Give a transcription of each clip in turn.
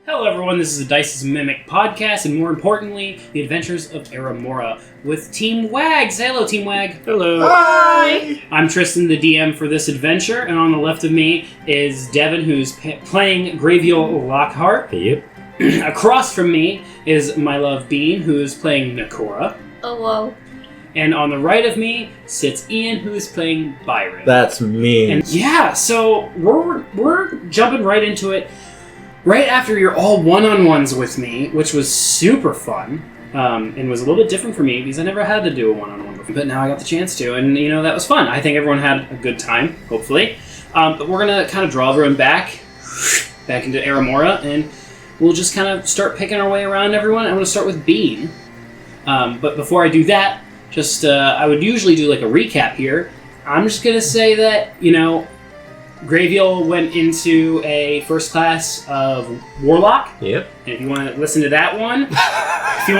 Hello everyone, this is the Dice's Mimic podcast, and more importantly, the adventures of Aramora with Team Wag. Say hello, Team Wag. Hello. Hi! I'm Tristan, the DM for this adventure, and on the left of me is Devin, who's playing Grevil Lockhart. Yep. Across from me is my love Bean, who is playing Noccora. Hello. And on the right of me sits Ian, who is playing Byron. That's me. And yeah, so we're jumping right into it. Right after you're all one-on-ones with me, which was super fun, and was a little bit different for me because I never had to do a one-on-one with you, but now I got the chance to, and that was fun. I think everyone had a good time, hopefully. But we're gonna kind of draw everyone back into Aramora, and we'll just kind of start picking our way around everyone. I'm gonna start with Bean, but before I do that, I would usually do like a recap here. I'm just gonna say that Grevil went into a first class of Warlock. Yep. And if you want to listen to that one, if you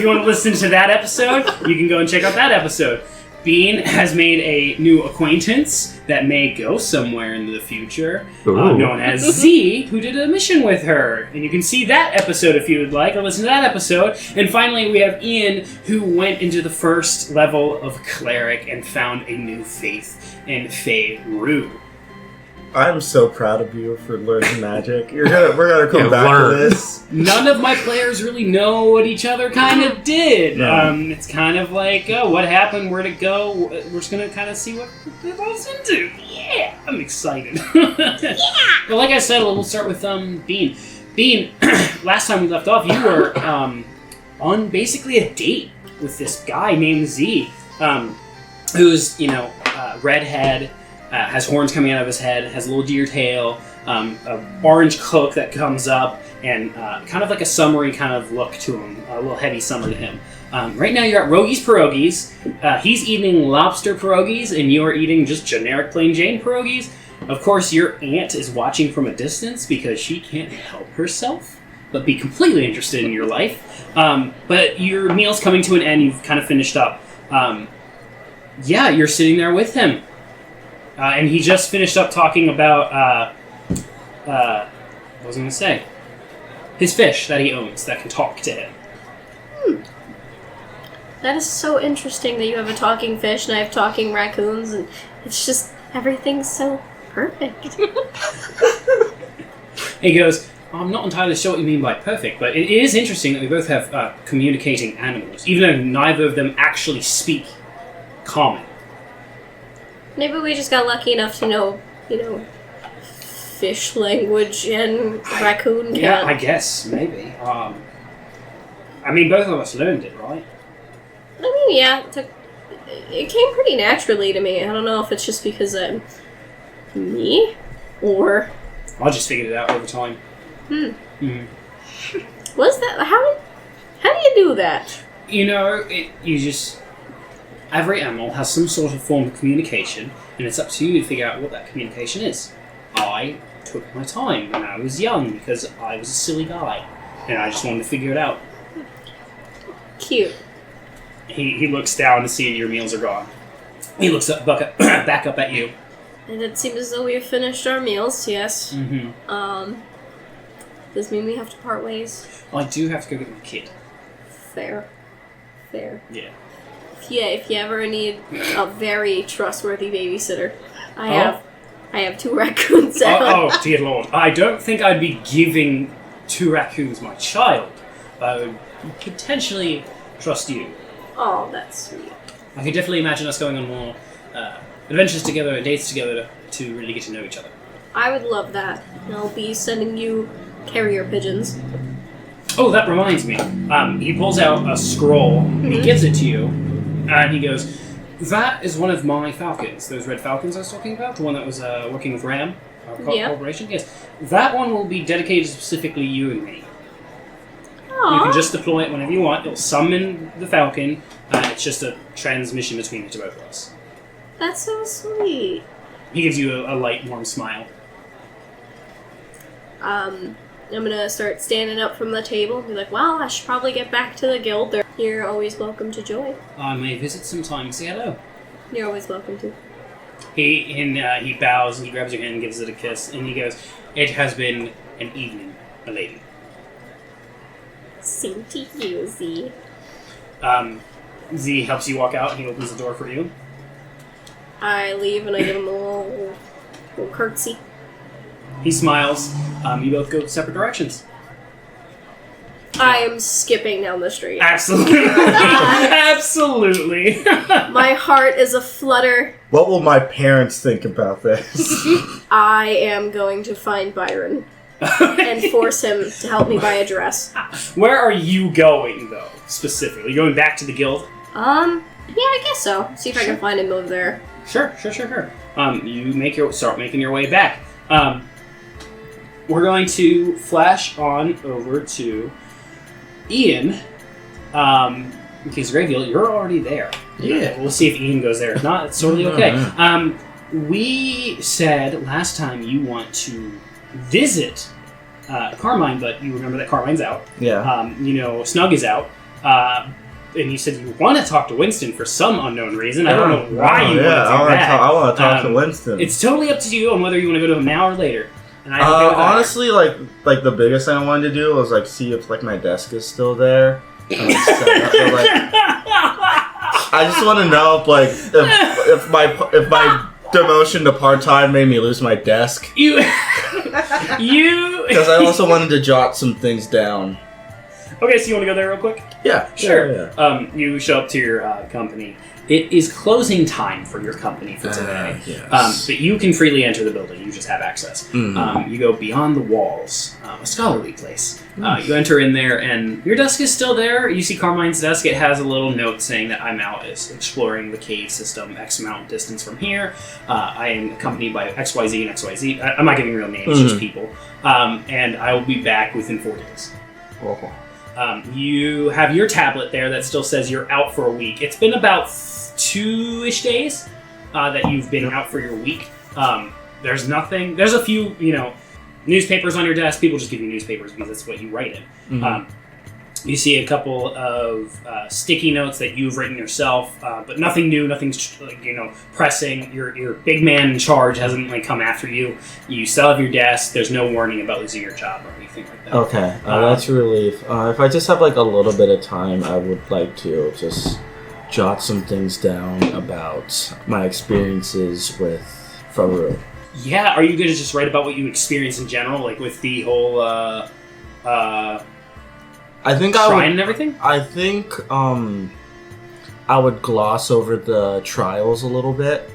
want to listen to that episode, you can go and check out that episode. Bean has made a new acquaintance that may go somewhere in the future, known as Z, who did a mission with her. And you can see that episode if you would like, or listen to that episode. And finally, we have Ian, who went into the first level of Cleric and found a new faith in Fae-Rue. I'm so proud of you for learning magic. We're gonna come back to this. None of my players really know what each other kind of did. No. It's kind of like, what happened, where'd it go? We're just gonna kind of see what it evolves into. Yeah, I'm excited. Yeah. But like I said, we'll start with Bean. Bean, last time we left off, you were on basically a date with this guy named Z, who's redhead. Has horns coming out of his head, has a little deer tail, an orange cloak that comes up, and kind of like a summery kind of look to him, a little heavy summer to him. Right now you're at Rogi's Pierogies. He's eating lobster pierogies, and you're eating just generic plain Jane pierogies. Of course, your aunt is watching from a distance because she can't help herself but be completely interested in your life. But your meal's coming to an end, you've kind of finished up. You're sitting there with him. And he just finished up talking about, what was I going to say? His fish that he owns that can talk to him. That is so interesting that you have a talking fish and I have talking raccoons, and it's just, everything's so perfect. He goes, I'm not entirely sure what you mean by perfect, but it is interesting that we both have communicating animals, even though neither of them actually speak common. Maybe we just got lucky enough to know, fish language and raccoon can't. Yeah, I guess, maybe. Both of us learned it, right? Yeah, it came pretty naturally to me. I don't know if it's just because I'm me, or... I just figured it out over time. What's that? How do you do that? Every animal has some sort of form of communication, and it's up to you to figure out what that communication is. I took my time when I was young because I was a silly guy, and I just wanted to figure it out. Cute. He looks down to see your meals are gone. He looks back up at you. And it seems as though we have finished our meals, yes. Mm-hmm. Does this mean we have to part ways? I do have to go get my kid. Fair. Yeah. If you ever need a very trustworthy babysitter, I have 2 raccoons out. Oh, dear Lord. I don't think I'd be giving 2 raccoons my child. I would potentially trust you. Oh, that's sweet. I could definitely imagine us going on more adventures together and dates together to really get to know each other. I would love that. I'll be sending you carrier pigeons. Oh, that reminds me. He pulls out a scroll, and he gives it to you, and he goes, that is one of my falcons. Those red falcons I was talking about, the one that was working with Ram, our corporation. Yes, that one will be dedicated to specifically you and me. Aww. You can just deploy it whenever you want. It'll summon the falcon. It's just a transmission between the 2 of us. That's so sweet. He gives you a light, warm smile. I'm gonna start standing up from the table and be like, well, I should probably get back to the guild. You're always welcome to join. I may visit sometime. Say hello. You're always welcome to. He bows and he grabs your hand and gives it a kiss, and he goes, "It has been and evening, milady. Same to you, Z. Z helps you walk out. He opens the door for you. I leave and I give him a little curtsy. He smiles. You both go separate directions. I am skipping down the street. Absolutely. Absolutely. My heart is aflutter. What will my parents think about this? I am going to find Byron and force him to help me buy a dress. Where are you going, though, specifically? You going back to the guild? Yeah, I guess so. See if I can find him over there. Sure. You start making your way back. We're going to flash on over to Ian. In case of Grevil, you're already there. Yeah. We'll see if Ian goes there. If not, it's totally okay. We said last time you want to visit Carmine, but you remember that Carmine's out. Yeah. Snug is out. And you said you want to talk to Winston for some unknown reason. I don't know why you want to do that. I want to talk to Winston. It's totally up to you on whether you want to go to him now or later. And I honestly, like the biggest thing I wanted to do was like see if like my desk is still there. And, like, set up, but, like, I just want to know if my demotion to part time made me lose my desk. You because I also wanted to jot some things down. Okay, so you want to go there real quick? Yeah, sure. Yeah. You show up to your company. It is closing time for your company for today. Yes. But you can freely enter the building. You just have access. Mm-hmm. You go beyond the walls, a scholarly place. You enter in there, and your desk is still there. You see Carmine's desk. It has a little note saying that I'm out exploring the cave system X amount distance from here. I am accompanied by XYZ and XYZ. I'm not giving real names, just people. And I will be back within 4 days. Oh. You have your tablet there that still says you're out for a week. It's been about 2-ish days that you've been out for your week. There's nothing. There's a few, newspapers on your desk. People just give you newspapers because that's what you write in. Mm-hmm. You see a couple of sticky notes that you've written yourself, but nothing new, nothing pressing. Your big man in charge hasn't come after you. You still have your desk. There's no warning about losing your job or anything like that. Okay, that's a relief. If I just have a little bit of time, I would like to just jot some things down about my experiences with Faru. Yeah, are you going to just write about what you experienced in general, with the whole I think shrine and everything? I think I would gloss over the trials a little bit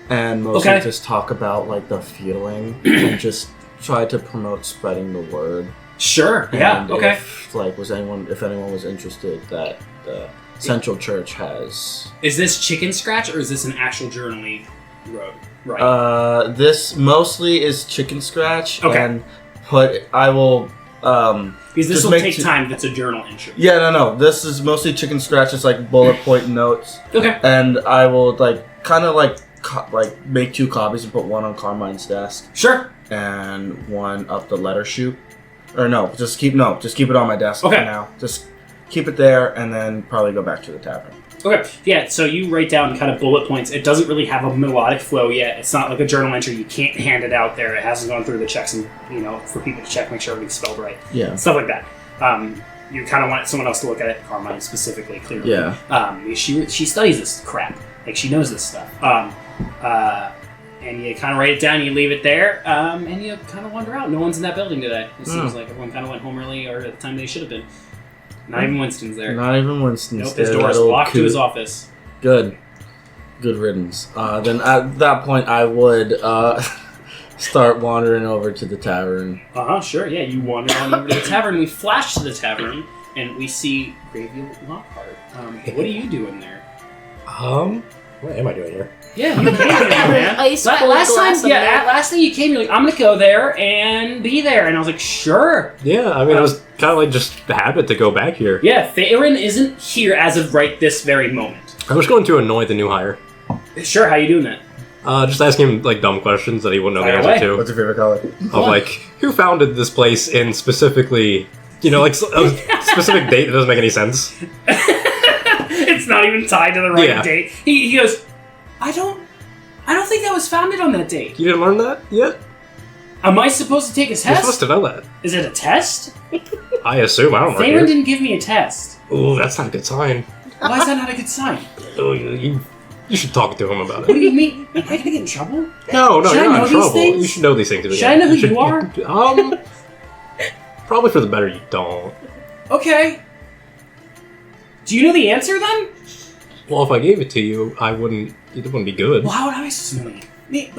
and mostly just talk about the feeling and just try to promote spreading the word. Sure. Yeah. And okay. If anyone was interested, that the Central Church has. Is this chicken scratch or is this an actual journaling road? Right. This mostly is chicken scratch. Okay. I will. Because this will take time if it's a journal entry. Yeah, no. This is mostly chicken scratch. It's bullet point notes. Okay. And I will make 2 copies and put one on Carmine's desk. Sure. And one up the letter chute. Or just keep it on my desk for now. Just keep it there and then probably go back to the tavern. Okay. Yeah, so you write down kind of bullet points. It doesn't really have a melodic flow yet. It's not like a journal entry. You can't hand it out there. It hasn't gone through the checks and, for people to check, make sure everything's spelled right. Yeah. Stuff like that. You kind of want someone else to look at it. Carmine specifically, clearly. Yeah. She studies this crap. She knows this stuff. And you kind of write it down, you leave it there, and you kind of wander out. No one's in that building today. It seems like everyone kind of went home early or at the time they should have been. Not even Winston's there. Not even Winston's nope, there. His door's locked to his office. Good riddance. Then at that point, I would start wandering over to the tavern. Sure, yeah. You wander on over to the tavern. We flash to the tavern, and we see Grevil Lockhart. What are you doing there? What am I doing here? Yeah, you came here, man. Last time you came, you're like, I'm gonna go there and be there, and I was like, sure. Yeah, I was kind of just the habit to go back here. Yeah, Theron isn't here as of right this very moment. I was going to annoy the new hire. Sure, how you doing that? Just asking him dumb questions that he wouldn't know the answer to. What's your favorite color? Who founded this place in specifically, a specific date that doesn't make any sense. It's not even tied to the right date. He goes, I don't think that was founded on that date. You didn't learn that yet? Am I supposed to take a test? You're supposed to know that. Is it a test? I assume. I don't know. Byron didn't give me a test. Ooh, that's not a good sign. Why is that not a good sign? Oh, you should talk to him about What it. do you mean? Am I gonna get in trouble? No, Should you're I not know in these trouble. things? You should know these things. Should I know who you are? Probably for the better you don't. Okay. Do you know the answer then? Well, if I gave it to you, it wouldn't be good. Well, how would I supposed to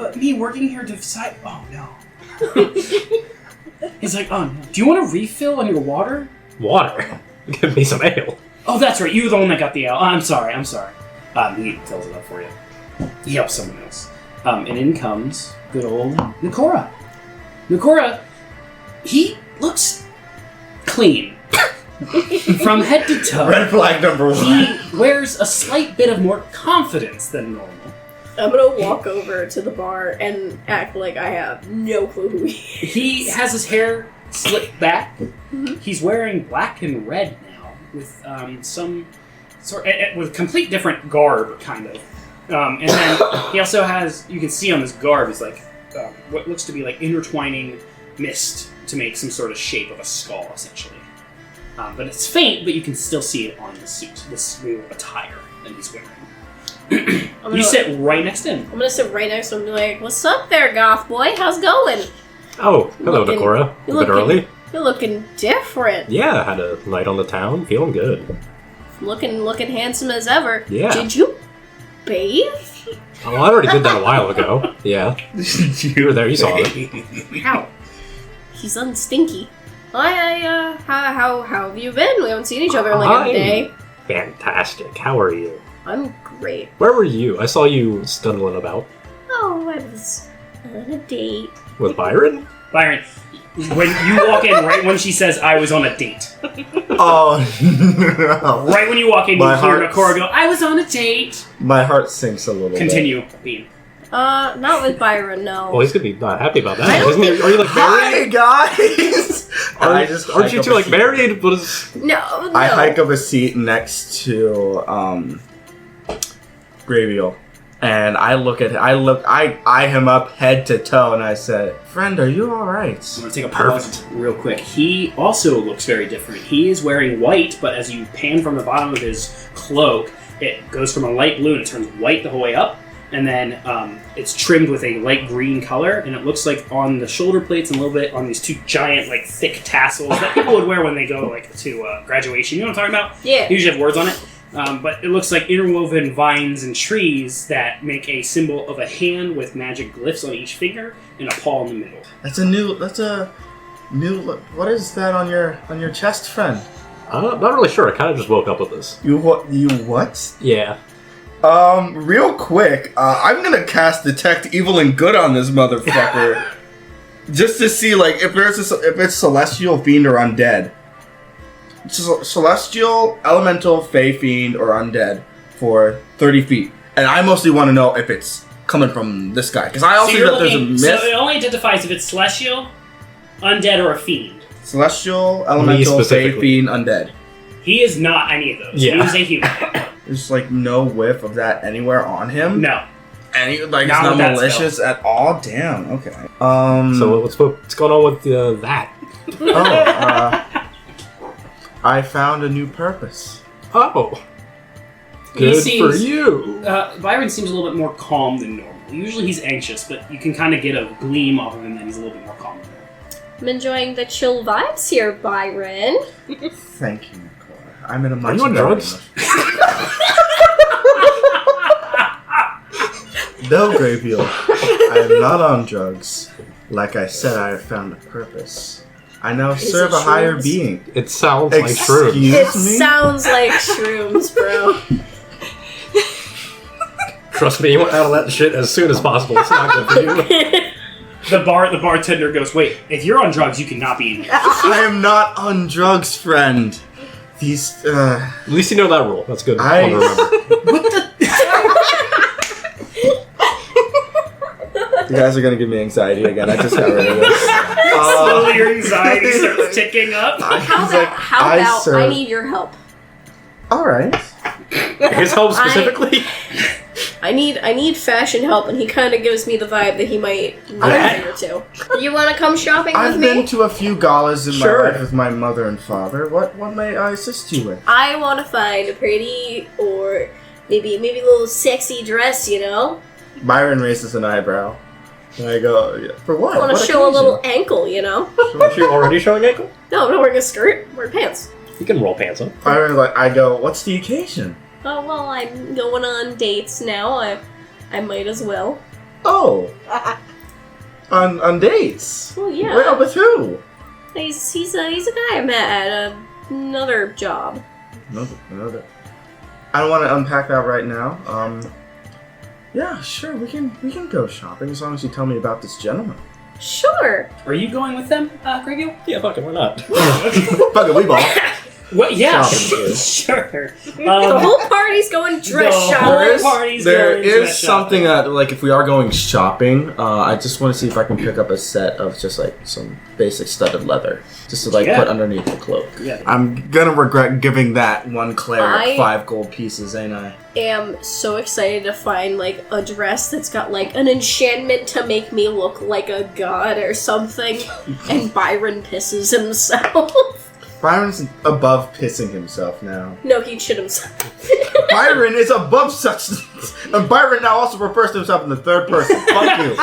know? Me working here to decide. Oh no. He's like, oh no. Do you want a refill on your water? Water? Give me some ale. Oh, that's right. You were the one that got the ale. I'm sorry. He fills it up for you. He helps someone else. And in comes good old Noccora. Noccora, he looks clean. From head to toe. Red flag number 1. He wears a slight bit of more confidence than normal. I'm gonna walk over to the bar and act like I have no clue who he is. He has his hair slicked back. He's wearing black and red now, with some sort with complete different garb, kind of. And then he also has, you can see on his garb, is like what looks to be like intertwining mist to make some sort of shape of a skull, essentially. But it's faint, but you can still see it on the suit, this new attire that he's wearing. You sit right next to him. I'm gonna sit right next to him and be like, "What's up there, goth boy? How's it going?" Oh, hello, Noccora. A bit early. You're looking different. Yeah, had a night on the town. Feeling good. Looking handsome as ever. Yeah. Did you bathe? Oh, I already did that a while ago. Yeah. You were there, you saw it. How? He's unstinky. How have you been? We haven't seen each other in like a day. Fantastic. How are you? I'm great. Where were you? I saw you stumbling about. Oh, I was on a date. With Byron? Byron, when you walk in, right when she says, "I was on a date." Oh, no. Right when you walk in, you My hear heart- Noccora go, "I was on a date." My heart sinks a little Continue, Bean. Not with Byron, no. Well, he's gonna be not happy about I that. don't Isn't he? Are you like Hi, married? guys! Aren't you two like married? What is... No. I hike up a seat next to Grevil, and I eye him up head to toe, and I said, "Friend, are you all right?" I'm going to take a pause real quick. He also looks very different. He is wearing white, but as you pan from the bottom of his cloak, it goes from a light blue and it turns white the whole way up. And then it's trimmed with a light green color, and it looks like on the shoulder plates and a little bit on these two giant, like, thick tassels that people would wear when they go, like, to graduation. You know what I'm talking about? Yeah. They usually have words on it. But it looks like interwoven vines and trees that make a symbol of a hand with magic glyphs on each finger and a paw in the middle. That's a new. What is that on your chest, friend? I'm not really sure. I kind of just woke up with this. You what? Yeah. Real quick, I'm gonna cast Detect Evil and Good on this motherfucker, just to see like if it's celestial, fiend, or undead. Celestial, elemental, fey, fiend, or undead for 30 feet, and I mostly want to know if it's coming from this guy because I also see that there's a myth. So it only identifies if it's celestial, undead, or a fiend. Celestial, elemental, fey, fiend, undead. He is not any of those. Yeah. He is a human. There's like no whiff of that anywhere on him. No. And he, like, Not it's not with that malicious at all. Damn. Okay. So what's going on with that? I found a new purpose. Oh. He Good seems- for you. Byron seems a little bit more calm than normal. Usually he's anxious, but you can kind of get a gleam off of him that he's a little bit more calm than normal. I'm enjoying the chill vibes here, Byron. Thank you, Noccora. I'm in a much Are you on better drugs? No, Grevil. I'm not on drugs. Like I said, I have found a purpose. I now Is serve it a higher shrooms? being. It sounds like true. Excuse It me? sounds like shrooms, bro. Trust me, you want out of that shit as soon as possible. It's not good for you. The bartender goes, "Wait, if you're on drugs, you cannot be in here." I am not on drugs, friend. These, At least you know that rule. That's good. I- One to remember. What the? You guys are gonna give me anxiety again. I just got rid of this. Slowly your anxiety starts ticking up. How He's like, about serve- I need your help? All right. His help specifically? I need fashion help, and he kind of gives me the vibe that he might know a thing or two. You want to come shopping with I've me? been to a few galas in Sure. my life with my mother and father. What may I assist you with? I want to find a pretty or maybe a little sexy dress, you know? Byron raises an eyebrow. And I go, yeah, for what? I want to What show a occasion? little ankle, you know? Is she already showing ankle? No, I'm not wearing a skirt. I'm wearing pants. You can roll pants up. Byron's like, I go, what's the occasion? Oh, well, I'm going on dates now. I might as well. Oh. on dates? Well, yeah. Wait, with who? He's a guy I met at another job. Another. I don't want to unpack that right now. Yeah, sure, we can go shopping as long as you tell me about this gentleman. Sure. Are you going with them, Grevil? Yeah, fuck it, why not? Fuck it, we ball. Well, yeah, Shopping. sure. The whole party's going dress the shopping. whole party's There going is dress something shopping. that, like, if we are going shopping, I just want to see if I can pick up a set of just, like, some basic studded leather. Just to, like, Yeah. put underneath the cloak. Yeah. I'm gonna regret giving that one cleric I- 5 gold pieces, ain't I? Am so excited to find like a dress that's got like an enchantment to make me look like a god or something. And Byron pisses himself. Byron's above pissing himself now. No, he'd shit himself. Byron is above such things. And Byron now also refers to himself in the third person. Fuck you.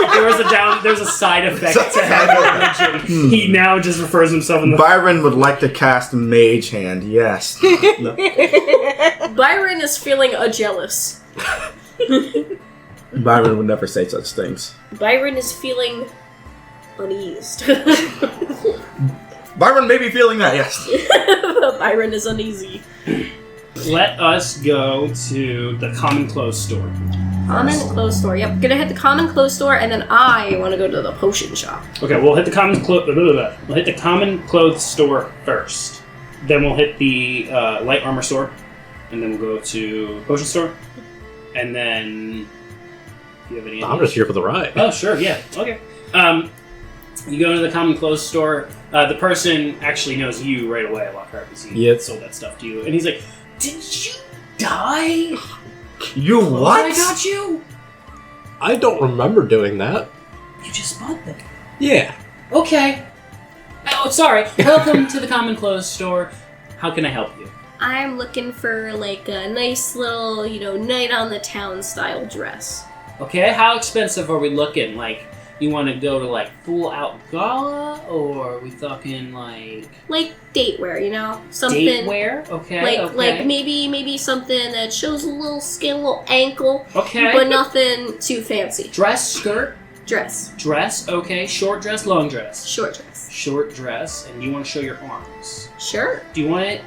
There's a side effect to having religion. He now just refers himself in the. Byron would like to cast Mage Hand, yes. No. Byron is feeling jealous. Byron would never say such things. Byron is feeling uneased. Byron may be feeling that, yes. Byron is uneasy. Let us go to the common clothes store. Common clothes store. Yep, gonna hit the common clothes store, and then I want to go to the potion shop. Okay, we'll hit the common We'll hit the common clothes store first. Then we'll hit the light armor store, and then we'll go to potion store, and then. Do you have any? I'm just here for the ride. Oh, sure, yeah, okay. You go into the common clothes store. The person actually knows you right away, Lockhart, because he Yep. sold that stuff to you, and he's like, "Did you die? You what? I got you. I don't remember doing that. You just bought them. Yeah. Okay. Oh, sorry. Welcome to the common clothes store. How can I help you? I'm looking for like a nice little, night on the town style dress. Okay, how expensive are we looking? Like, you want to go to like full out gala, or are we talking like Like date wear, something. date wear? Okay, Like maybe something that shows a little skin, a little ankle, okay. but nothing too fancy. Dress, skirt, Dress, okay. Short dress, long dress. short dress. Short dress, and you want to show your arms. Sure. Do you want it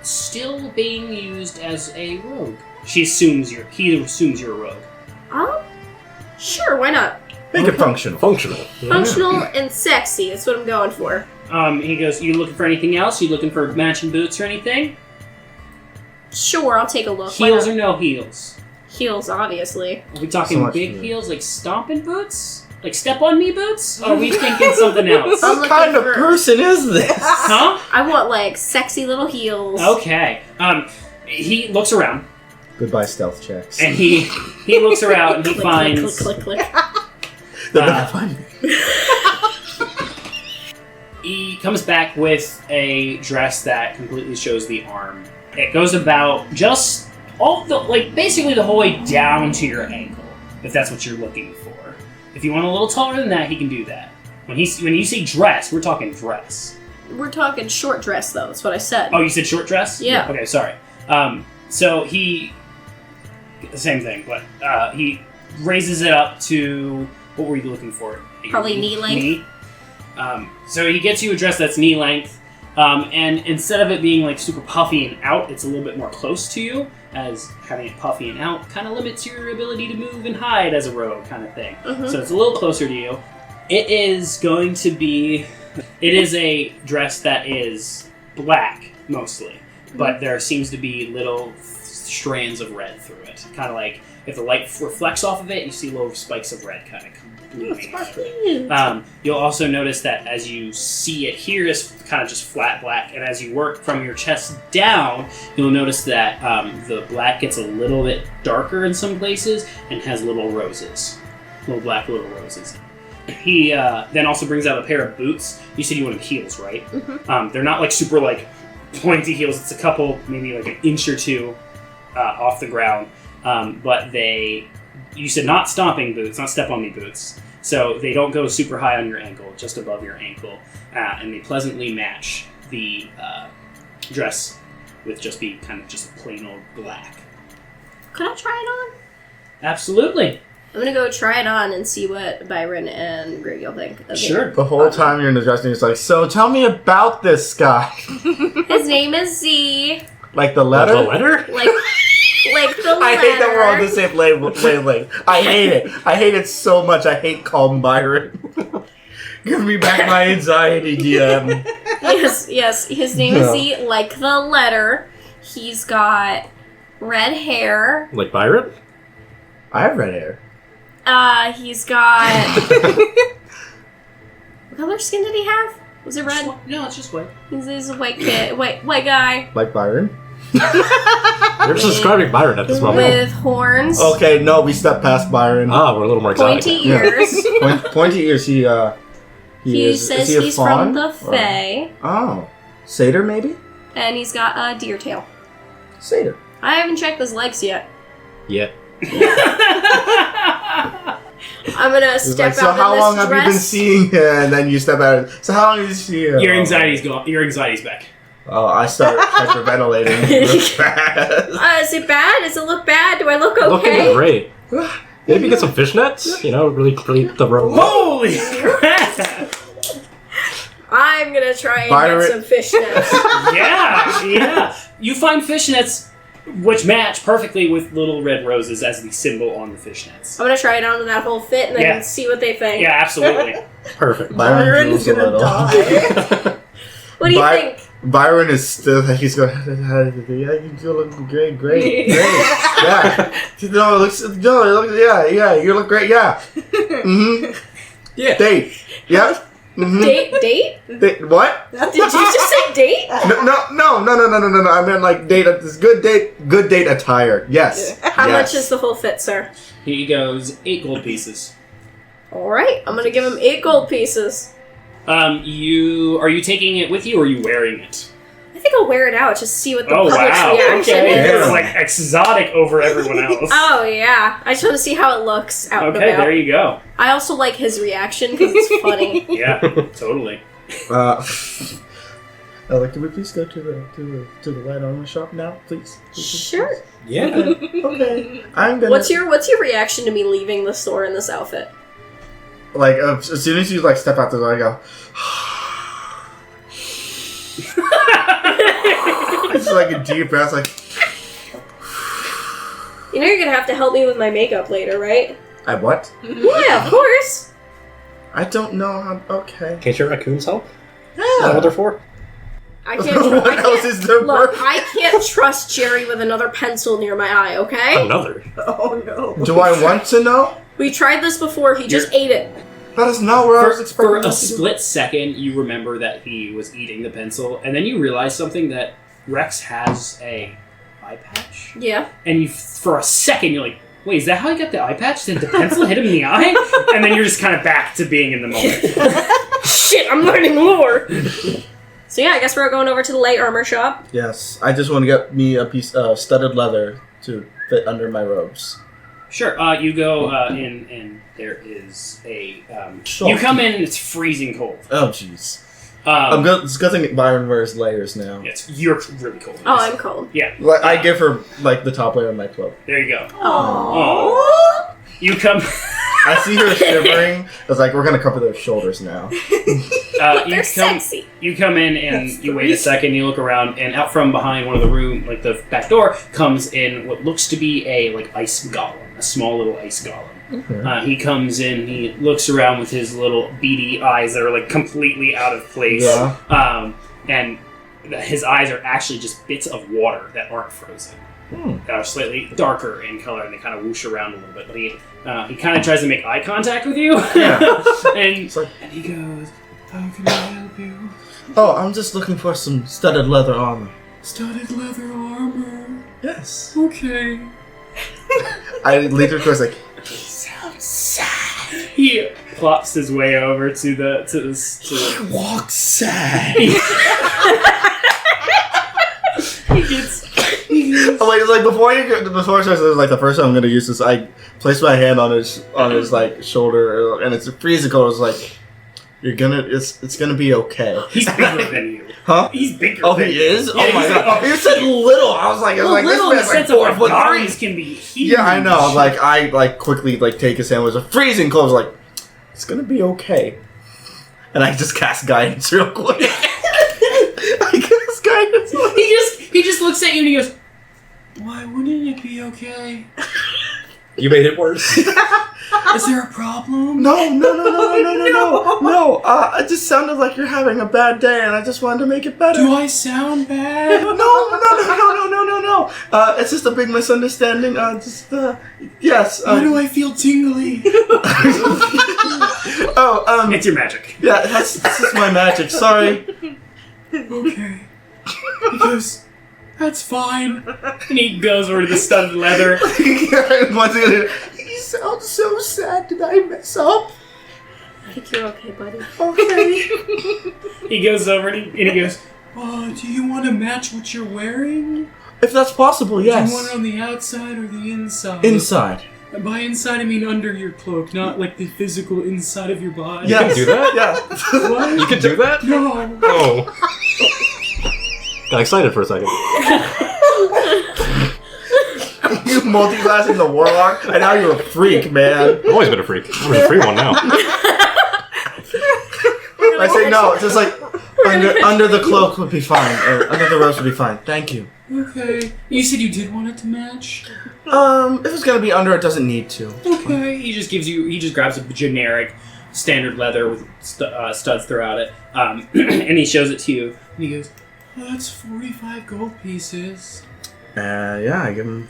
still being used as a rogue? He assumes you're a rogue. Sure. Why not? Make it functional. Functional. Functional and sexy. That's what I'm going for. He goes, you looking for anything else? You looking for matching boots or anything? Sure, I'll take a look. Why Heels not? or no heels? Heels, obviously. Are we talking So much big for- heels, like stomping boots? Like step on me boots? Or are we thinking something else? I'm What looking kind of for- person is this? Huh? I want like sexy little heels. Okay. He looks around, Goodbye, stealth checks. and he looks around, and he Click, finds... click, click, click, click. They'll never find me. He comes back with a dress that completely shows the arm. It goes about just basically the whole way down to your ankle, if that's what you're looking for. If you want a little taller than that, he can do that. When you say dress, we're talking dress. We're talking short dress, though. That's what I said. Oh, you said short dress? Yeah. Okay, sorry. So he... Same thing, but he raises it up to... What were you looking for? Probably knee length. Knee. So he gets you a dress that's knee length, and instead of it being like super puffy and out, it's a little bit more close to you, as having it puffy and out kind of limits your ability to move and hide as a rogue kind of thing. Mhm. So it's a little closer to you. It is a dress that is black, mostly, but there seems to be little strands of red through it. Kind of like if the light reflects off of it, you see little spikes of red kind of gleaming out of it. You'll also notice that as you see it here, it's kind of just flat black, and as you work from your chest down, you'll notice that the black gets a little bit darker in some places and has little roses. Little black roses. He then also brings out a pair of boots. You said you wanted heels, right? Mm-hmm. They're not like super like pointy heels. It's a couple, maybe like an inch or two off the ground. But you said not stomping boots, not step on me boots. So they don't go super high on your ankle, just above your ankle. And they pleasantly match the dress with just being kind of just plain old black. Could I try it on? Absolutely. I'm gonna go try it on and see what Byron and Grevil think of it. Sure. The whole time you're in the dressing, it's like, so tell me about this guy. His name is Z. Like the letter? The letter? Like the letter. I hate that we're on the same wavelength. I hate it. I hate it so much. I hate calm Byron. Give me back my anxiety, DM. Yes. His name is Z, like the letter. He's got red hair. Like Byron? I have red hair. He's got... What color skin did he have? Was it red? No, it's just white. He's a white kid. White guy. Like Byron? You're just describing Byron at this moment. With horns. Okay, no, we stepped past Byron. We're a little more exotic. Pointy ears. Pointy ears. He says is he a he's fawn? from the Fae. Oh. Satyr, maybe? And he's got a deer tail. Satyr. I haven't checked his legs yet. Yeah. I'm gonna step so out how in long this have you been dress. seeing him? And then you step out. So how long did you see him? Your anxiety's gone. Your anxiety's back. Oh, I start hyperventilating real fast. Is it bad? Does it look bad? Do I look Looking okay? great. Maybe get some fishnets? Really complete the robe. Holy crap! I'm gonna try and Byron- get some fishnets. Yeah. You find fishnets which match perfectly with little red roses as the symbol on the fishnets. I'm gonna try it on with that whole fit and then Yeah. see what they think. Yeah, absolutely. Perfect. Byron drools a little. What do you think? Byron is still, he's going, yeah, you look great. Yeah. No, it looks, yeah, you look great, yeah. Mm-hmm. Yeah. Date. Yeah. Mm-hmm. Date? What? Did you just say date? No. I meant like date, this good date attire. Yes. How Yes. much is the whole fit, sir? He goes 8 gold pieces. Alright, I'm gonna give him 8 gold pieces. Are you taking it with you, or are you wearing it? I think I'll wear it out, just see what the Oh public's wow! reaction Okay, is. you're like exotic over everyone else. Oh yeah, I just want to see how it looks out and Okay, about. there you go. I also like his reaction because it's funny. Yeah, totally. Ella, can we please go to the White Armor shop now, please? Sure. Yeah. Okay. I'm gonna. What's your reaction to me leaving the store in this outfit? Like as soon as you like step out the door, I go. It's like a deep breath, like. You know you're gonna have to help me with my makeup later, right? I what? Yeah, of course. I don't know how. Okay. Can't your raccoons help? Is that what they're for? I can't. What else is there? Look, I can't trust Jerry with another pencil near my eye. Okay? Another. Oh no. Do I want to know? We tried this before. He just ate it. That is not where I was For expecting. a to do. split second, you remember that he was eating the pencil, and then you realize something, that Rex has a eye patch. Yeah. And you, for a second, you're like, wait, is that how he got the eye patch? Did the pencil hit him in the eye? And then you're just kind of back to being in the moment. Shit, I'm learning lore. So yeah, I guess we're going over to the light armor shop. Yes, I just want to get me a piece of studded leather to fit under my robes. Sure, you go in, and there is a... Sure. You come in, and it's freezing cold. Oh, jeez. It's good thing Byron wears layers now. You're really cold. Oh, I'm cold. Yeah, Like, I give her like the top layer of my cloak. there you go. Oh. You come... I see her shivering. It's like, we're gonna cover those shoulders now. They're sexy. You come in and you wait a second, you look around, and out from behind one of the room, like the back door, comes in what looks to be a ice golem, a small little ice golem. Okay. He comes in, he looks around with his little beady eyes that are completely out of place. Yeah. And his eyes are actually just bits of water that aren't frozen. slightly darker in color, and they kind of whoosh around a little bit. But he kind of tries to make eye contact with you, Yeah. and like, he goes, "How can I help you?" Oh, I'm just looking for some studded leather armor. Studded leather armor. Yes. Okay. I lead her towards like. Sounds sad. He plops his way over to the. Walk sad. He gets. Oh, wait, like before it starts, like the first time I'm gonna use this, I place my hand on his like shoulder, and it's a freezing cold. It's like it's gonna be okay. He's bigger than you. Huh? He's bigger. Oh, than he you. is. Yeah, Oh my he's god! like, You said little. I was like, little in this the man's like sense of 4'3". goblins can be huge. Yeah, I know. Like I quickly take his hand. It was a freezing cold. I was like, it's gonna be okay. And I just cast guidance real quick. I cast guidance. He just looks at you and he goes, "Why wouldn't it be okay? You made it worse. Is there a problem?" No. It just sounded like you're having a bad day, and I just wanted to make it better. Do I sound bad? No. It's just a big misunderstanding. Yes. Why do I feel tingly? It's your magic. Yeah, this is my magic. Sorry. Okay. He goes, "That's fine." And he goes over to the studded leather. Once again, you sound so sad. Did I mess up? I think you're okay, buddy. Okay. He goes over and he goes, "Do you want to match what you're wearing? If that's possible, yes. Do you want it on the outside or the inside?" Inside. And by inside, I mean under your cloak, not like the physical inside of your body. Yes. You can do that? Yeah. What? You can do that? No. Oh. Got excited for a second. You multi-classing the warlock, and now you're a freak, man. I've always been a freak. I'm a free one now. I say no. It's just like under the cloak would be fine, or under the robes would be fine. Thank you. Okay. You said you did want it to match? If it's gonna be under, it doesn't need to. Okay. He just grabs a generic standard leather with studs throughout it, and he shows it to you. And he goes, "That's 45 gold pieces." Yeah, I give him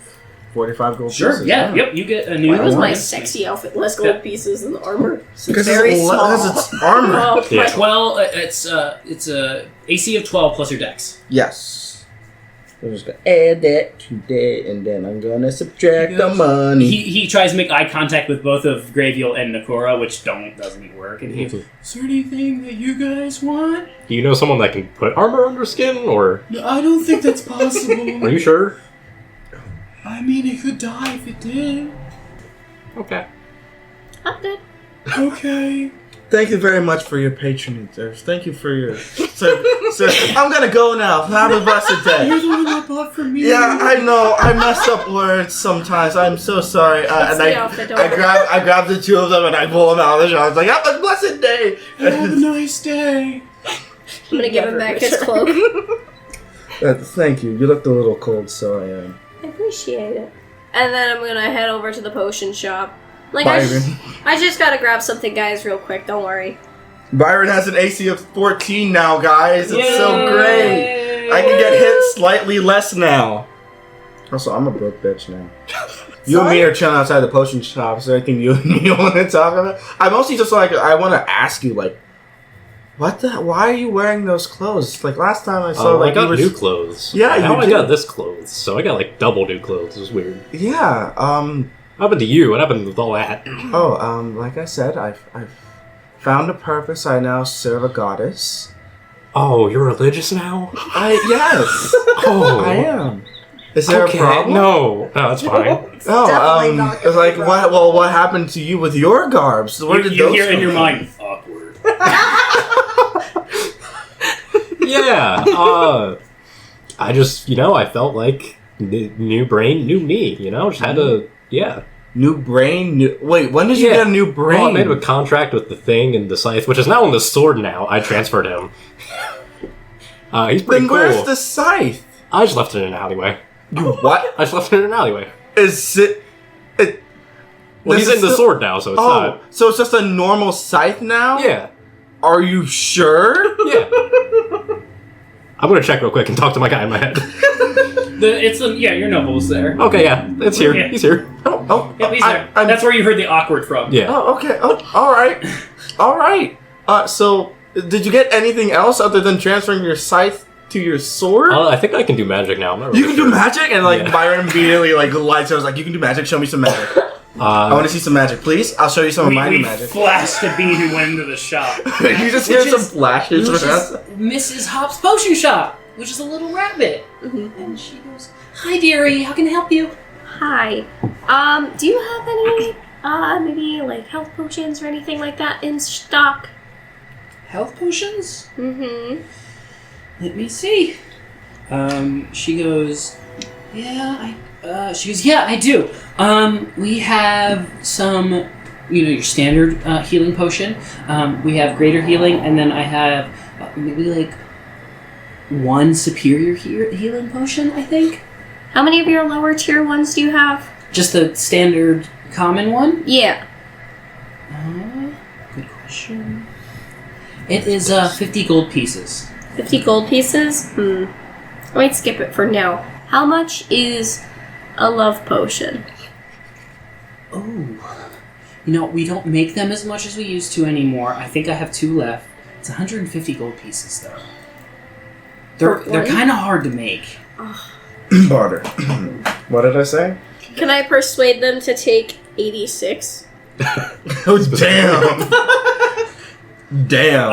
45 gold Sure. pieces. Yeah. Yep. You get a new. That was my one. sexy outfit. Less gold pieces than the armor. It's Because very small. because it's armor. Oh, Yeah. 12. It's a AC of 12 plus your dex. Yes. I'm just gonna add that to that, and then I'm gonna subtract the Yes. money. He tries to make eye contact with both of Grevil and Noccora, which doesn't work. And he goes, "Is there anything that you guys want?" Do you know someone that can put armor under skin, or No, I don't think that's possible. are you sure? I mean, it could die if it did. Okay. I'm dead. Okay. Thank you very much for your patronage. Thank you for your. So, I'm gonna go now. Have a blessed You're day. the one that bought for me. Yeah, I know. I mess up words sometimes. I'm so sorry. It's And the outfit, don't I worry. grab the two of them and I pull them out of the shop. I was like, "Have a blessed day." Have a nice day. I'm gonna give him back his cloak. Thank you. You looked a little cold, so I am. I appreciate it. And then I'm gonna head over to the potion shop. Like Byron. I just gotta grab something, guys, real quick. Don't worry. Byron has an AC of 14 now, guys. It's so Yay! great. I can get hit slightly less now. Also, I'm a broke bitch now. You and me are chilling outside the potion shop. Is there anything you and me want to talk about? I'm mostly just like, I want to ask you, like, why are you wearing those clothes? Like, last time I saw, I like, got you new were... clothes. Yeah, now you I did. got this clothes, so I got like double new clothes. It was weird. Yeah, What happened to you? What happened with all that? like I said, I've found a purpose. I now serve a goddess. Oh, you're religious now? Yes, Oh, I am. Is there okay. a problem? No, that's fine. Definitely not it's like, what happened to you with your garbs? Where did You those hear in come your from? mind, awkward. Yeah, I just, I felt like new brain, new me, just had to, yeah. New brain? Wait, when did you Yeah. get a new brain? Well, I made a contract with the Thing and the Scythe, which is now on the sword now. I transferred him. He's pretty Then cool. where's the scythe? I just left it in an alleyway. You what? I just left it in an alleyway. Is it... Well, This he's is in the still- sword now, so it's Oh, not. so it's just a normal scythe now? Yeah, Are you sure? yeah. I'm gonna check real quick and talk to my guy in my head. Your noble's there. Okay, yeah, it's here. Yeah. He's here. Yep, he's there. That's where you heard the awkward from. Yeah. Oh, okay. Oh, all right. So, did you get anything else other than transferring your scythe to your sword? I think I can do magic now. I'm not really You can sure. do magic, and Yeah. Byron immediately lights. I was like, "You can do magic. Show me some magic. I want to see some magic, please. I'll show you some of my new magic." Flashed the Bean who went into the shop. You just hear some flashes. Which is Mrs. Hop's potion shop, which is a little rabbit. Mm-hmm. And she goes, "Hi, dearie. How can I help you?" Hi. Do you have any, maybe like health potions or anything like that in stock? Health potions? Mm-hmm. Let me see. She goes, yeah, I do. We have some, your standard healing potion. We have greater healing, and then I have maybe like one superior healing potion, I think. How many of your lower tier ones do you have? Just the standard common one? Yeah. Good question. It is 50 gold pieces. 50 gold pieces? I might skip it for now. How much is a love potion? Oh. We don't make them as much as we used to anymore. I think I have 2 left. It's 150 gold pieces, though. They're kind of hard to make. Barter. What did I say? Can I persuade them to take 86? Oh, damn. Damn.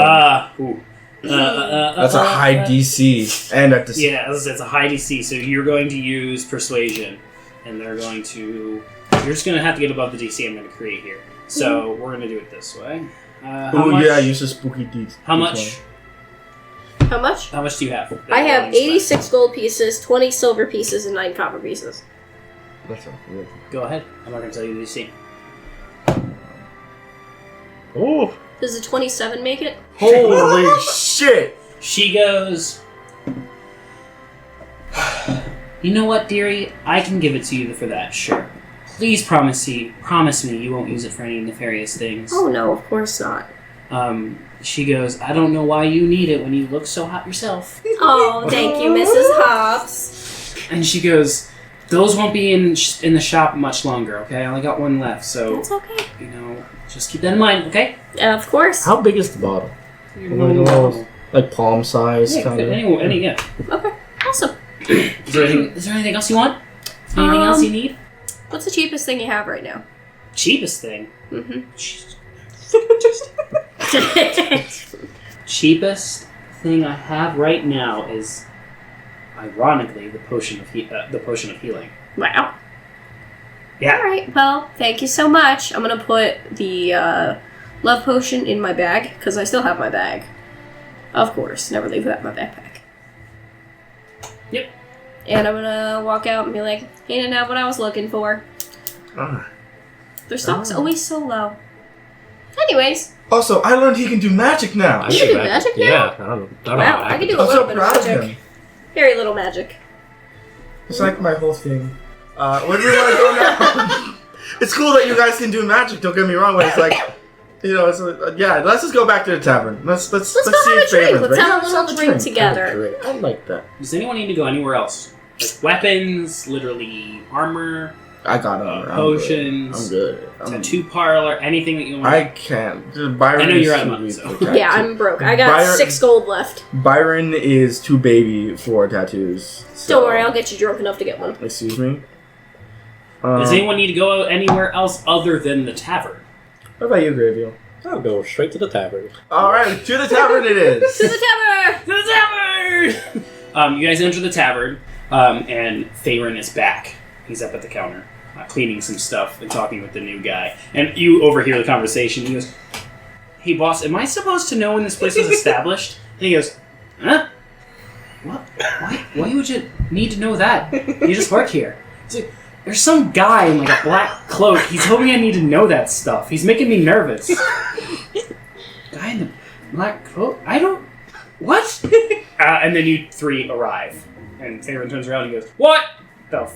That's a high DC. And at the Yeah, it's a high DC, so you're going to use persuasion. And they're going to... You're just going to have to get above the DC I'm going to create here. So we're going to do it this way. How much? Yeah, use a spooky deed. How much? How much? How much do you have? I have 86 gold pieces, 20 silver pieces, and 9 copper pieces. That's weird. Go ahead. I'm not going to tell you the DC. Oh. Does a 27 make it? Holy shit! She goes... You know what, dearie? I can give it to you for that, sure. Please promise me you won't use it for any nefarious things. Oh no, of course not. She goes, I don't know why you need it when you look so hot yourself. Oh, thank you, Mrs. Hobbs. And she goes, those won't be in the shop much longer, okay? I only got 1 left, so... That's okay. Just keep that in mind, okay? Of course. How big is the bottle? Like palm size, Yeah, kind of. yeah. Okay, awesome. Is there anything else you want? Anything else you need? What's the cheapest thing you have right now? Cheapest thing? Mm-hmm. Cheapest thing I have right now is, ironically, the potion of healing. Wow. Yeah. Alright, well, thank you so much. I'm gonna put the love potion in my bag, because I still have my bag. Of course, never leave that in my backpack. Yep. And I'm gonna walk out and be like, hey, now what I was looking for. Their stock's always so low. Anyways. Also, I learned he can do magic now. You can do magic now? Yeah, I don't know. Wow, I can do a I'm little so bit of proud of magic. him. Very little magic. It's like my whole thing. Where do we want to go now? It's cool that you guys can do magic. Don't get me wrong, but it's like, it's yeah. Let's just go back to the tavern. Let's go see have a drink. favorites, Let's right? have a Yeah, little drink together. I like that. Does anyone need to go anywhere else? Like weapons, literally armor, I got it. potions, I'm good. tattoo parlor, anything that you want. I can't. Just Byron I know is you're out of too money, weak so. for tattoos. Yeah, I'm broke. I got 6 gold left. Byron is too baby for tattoos. So. Don't worry, I'll get you drunk enough to get one. Excuse me? Does anyone need to go anywhere else other than the tavern? What about you, Grevil? I'll go straight to the tavern. Alright, to the tavern it is! To the tavern! To the tavern! You guys enter the tavern, and Theron is back. He's up at the counter, cleaning some stuff and talking with the new guy. And you overhear the conversation. He goes, hey, boss, am I supposed to know when this place was established? And he goes, huh? What? Why would you need to know that? You just work here. He's like, there's some guy in like a black cloak. He's hoping I need to know that stuff. He's making me nervous. Guy in the black cloak? I don't... What? And then you 3 arrive. And Theron turns around and he goes, what the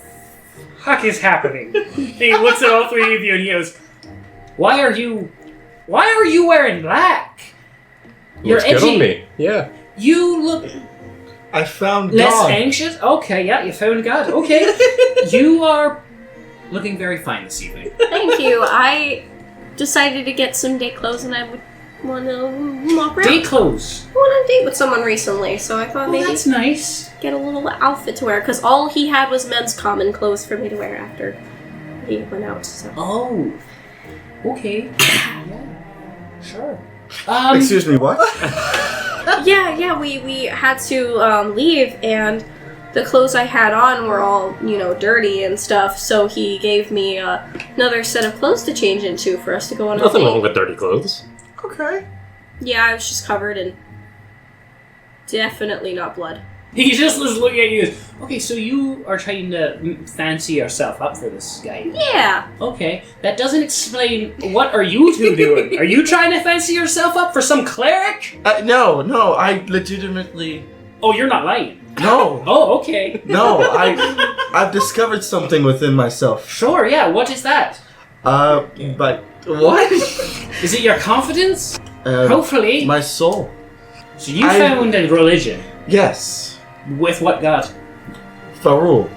fuck is happening? And he looks at all 3 of you and he goes, why are you wearing black? You're Looks good edgy. on me. Yeah. You look... I found Less God. anxious? Okay, yeah, you found God. Okay. You are looking very fine this evening. Thank you. I decided to get some date clothes and I would want to walk around. Date clothes. I went on a date with someone recently, so I thought Oh, maybe that's nice. get a little outfit to wear, because all he had was men's common clothes for me to wear after he went out, so. Oh. Okay. Yeah. Sure. Excuse me, what? Yeah, we had to leave, and the clothes I had on were all, dirty and stuff, so he gave me another set of clothes to change into for us to go on a Nothing date. wrong with dirty clothes. Okay. Yeah, I was just covered in definitely not blood. He just was looking at you and goes, okay, so you are trying to fancy yourself up for this guy. Yeah. Okay, that doesn't explain what are you two doing? Are you trying to fancy yourself up for some cleric? No, I legitimately... Oh, you're not lying. No. Oh, okay. No, I've discovered something within myself. Sure, yeah, what is that? But what? Is it your confidence? Hopefully. My soul. So you found a religion. Yes. With what god? Farul.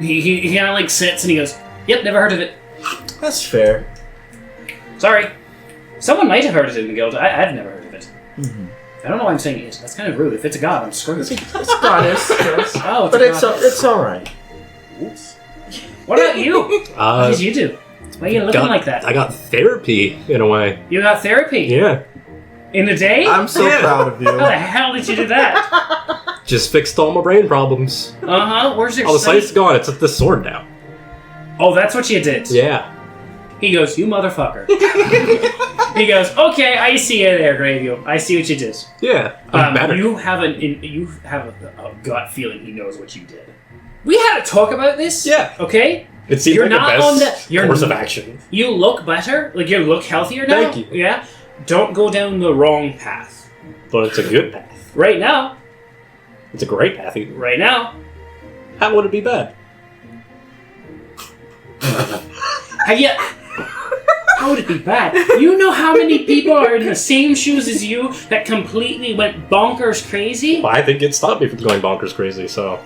He kind of like sits and he goes, yep, never heard of it. That's fair. Sorry. Someone might have heard of it in the guild. I've never heard of it. Mm-hmm. I don't know why I'm saying it. That's kind of rude. If it's a god, I'm screwed. It's goddess, yes. Oh, But a it's goddess. it's alright. What about you? What did you do? Why are you looking like that? I got therapy in a way. You got therapy? Yeah. In a day? I'm so proud of How the you. hell did you do that? Just fixed all my brain problems. Uh-huh. Where's your All the sight? sight's gone. It's at the sword now. Oh, that's what you did. Yeah. He goes, you motherfucker. He goes, okay, I see you there, Grevil. I see what you did. Yeah. I'm better. You have a gut feeling he knows what you did. We had a talk about this. Yeah. Okay? It seems You're like not the on best the- you're course of n- action. You look better. Like, you look healthier now. Thank you. Yeah? Don't go down the wrong path. But it's a good path. Right now. It's a great path. Right now. How would it be bad? Have you... How would it be bad? You know how many people are in the same shoes as you that completely went bonkers crazy? Well, I think it stopped me from going bonkers crazy, so...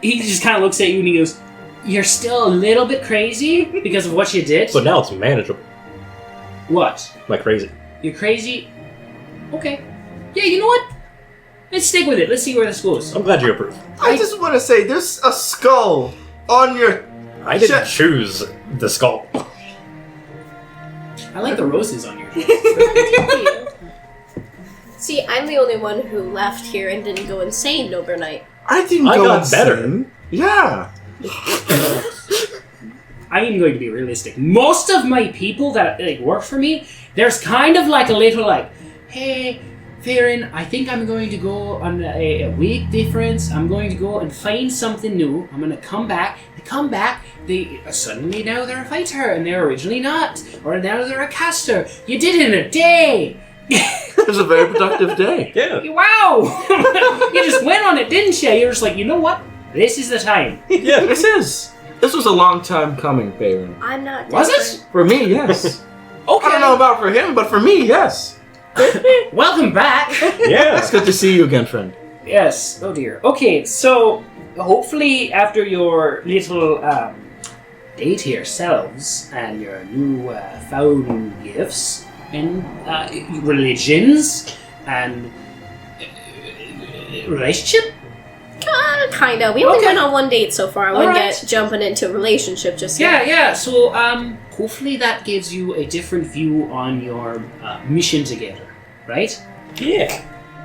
He just kind of looks at you and he goes, you're still a little bit crazy because of what you did? So now it's manageable. What? Like crazy. You're crazy? Okay. Yeah, you know what? Let's stick with it. Let's see where this goes. I'm glad you approve. I just want to say, there's a skull on your... I didn't Shit. choose the skull. I like the roses on your dress. See, I'm the only one who left here and didn't go insane overnight. I didn't I go got insane. better. Yeah. I am going to be realistic. Most of my people that work for me, there's kind of like a little hey, Farron, I think I'm going to go on a week difference. I'm going to go and find something new. I'm going to come back. They come back. They suddenly now they're a fighter and they're originally not. Or now they're a caster. You did it in a day. It was a very productive day. Yeah. Wow! You just went on it, didn't you? You're just like, you know what? This is the time. Yeah. This was a long time coming, Byron. I'm not Was different. it? For me, yes. Okay. I don't know about for him, but for me, yes. Welcome back. Yeah. It's good to see you again, friend. Yes. Oh dear. Okay, so hopefully after your little date to yourselves and your new found gifts and religions and relationship. Kinda. We only Okay. went on one date so far. I wouldn't Alright. get jumping into a relationship just Yeah, yet. yeah. So hopefully that gives you a different view on your mission together, right? Yeah.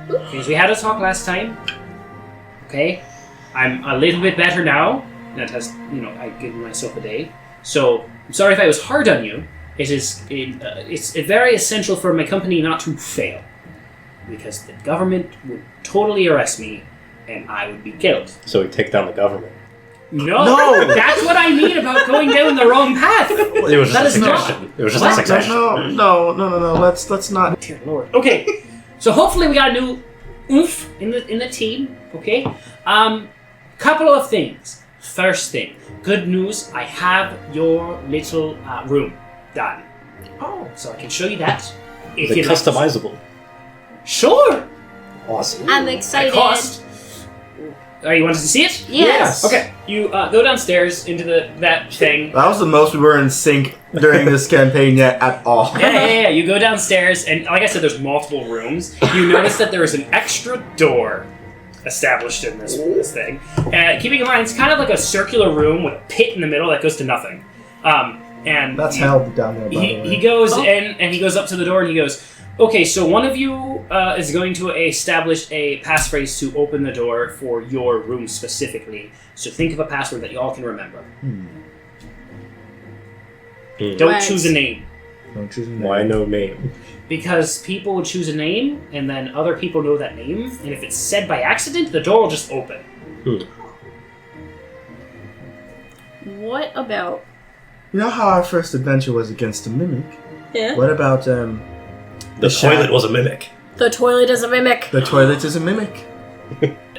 Because we had a talk last time. Okay, I'm a little bit better now. That has, I've given myself a day. So I'm sorry if I was hard on you. It's very essential for my company not to fail, because the government would totally arrest me, and I would be killed. So we take down the government. No, that's what I mean about going down the wrong path. It was That just is a not- suggestion. It was just What? a suggestion. No. Let's not. Dear Lord. Okay, so hopefully we got a new oomph in the team. Okay, couple of things. First thing, good news. I have your little room done. Oh. So I can show you that. Is If it you like. customizable? Sure. Awesome. I'm At excited. cost. You wanted to see it? Yes. Okay. You go downstairs into that thing. That was the most we were in sync during this campaign yet at all. Yeah. You go downstairs, and like I said, there's multiple rooms. You notice that there is an extra door established in this thing. Keeping in mind, it's kind of like a circular room with a pit in the middle that goes to nothing. And That's hell down there, by the way. he goes in, and he goes up to the door, and he goes, okay, so one of you is going to establish a passphrase to open the door for your room specifically. So think of a password that you all can remember. Don't Right. choose a name. Don't choose a name. Why no name? Because people would choose a name, and then other people know that name, and if it's said by accident, the door will just open. What about? You know how our first adventure was against a mimic? Yeah. What about The shack? toilet was a mimic. The toilet is a mimic. The toilet is a mimic.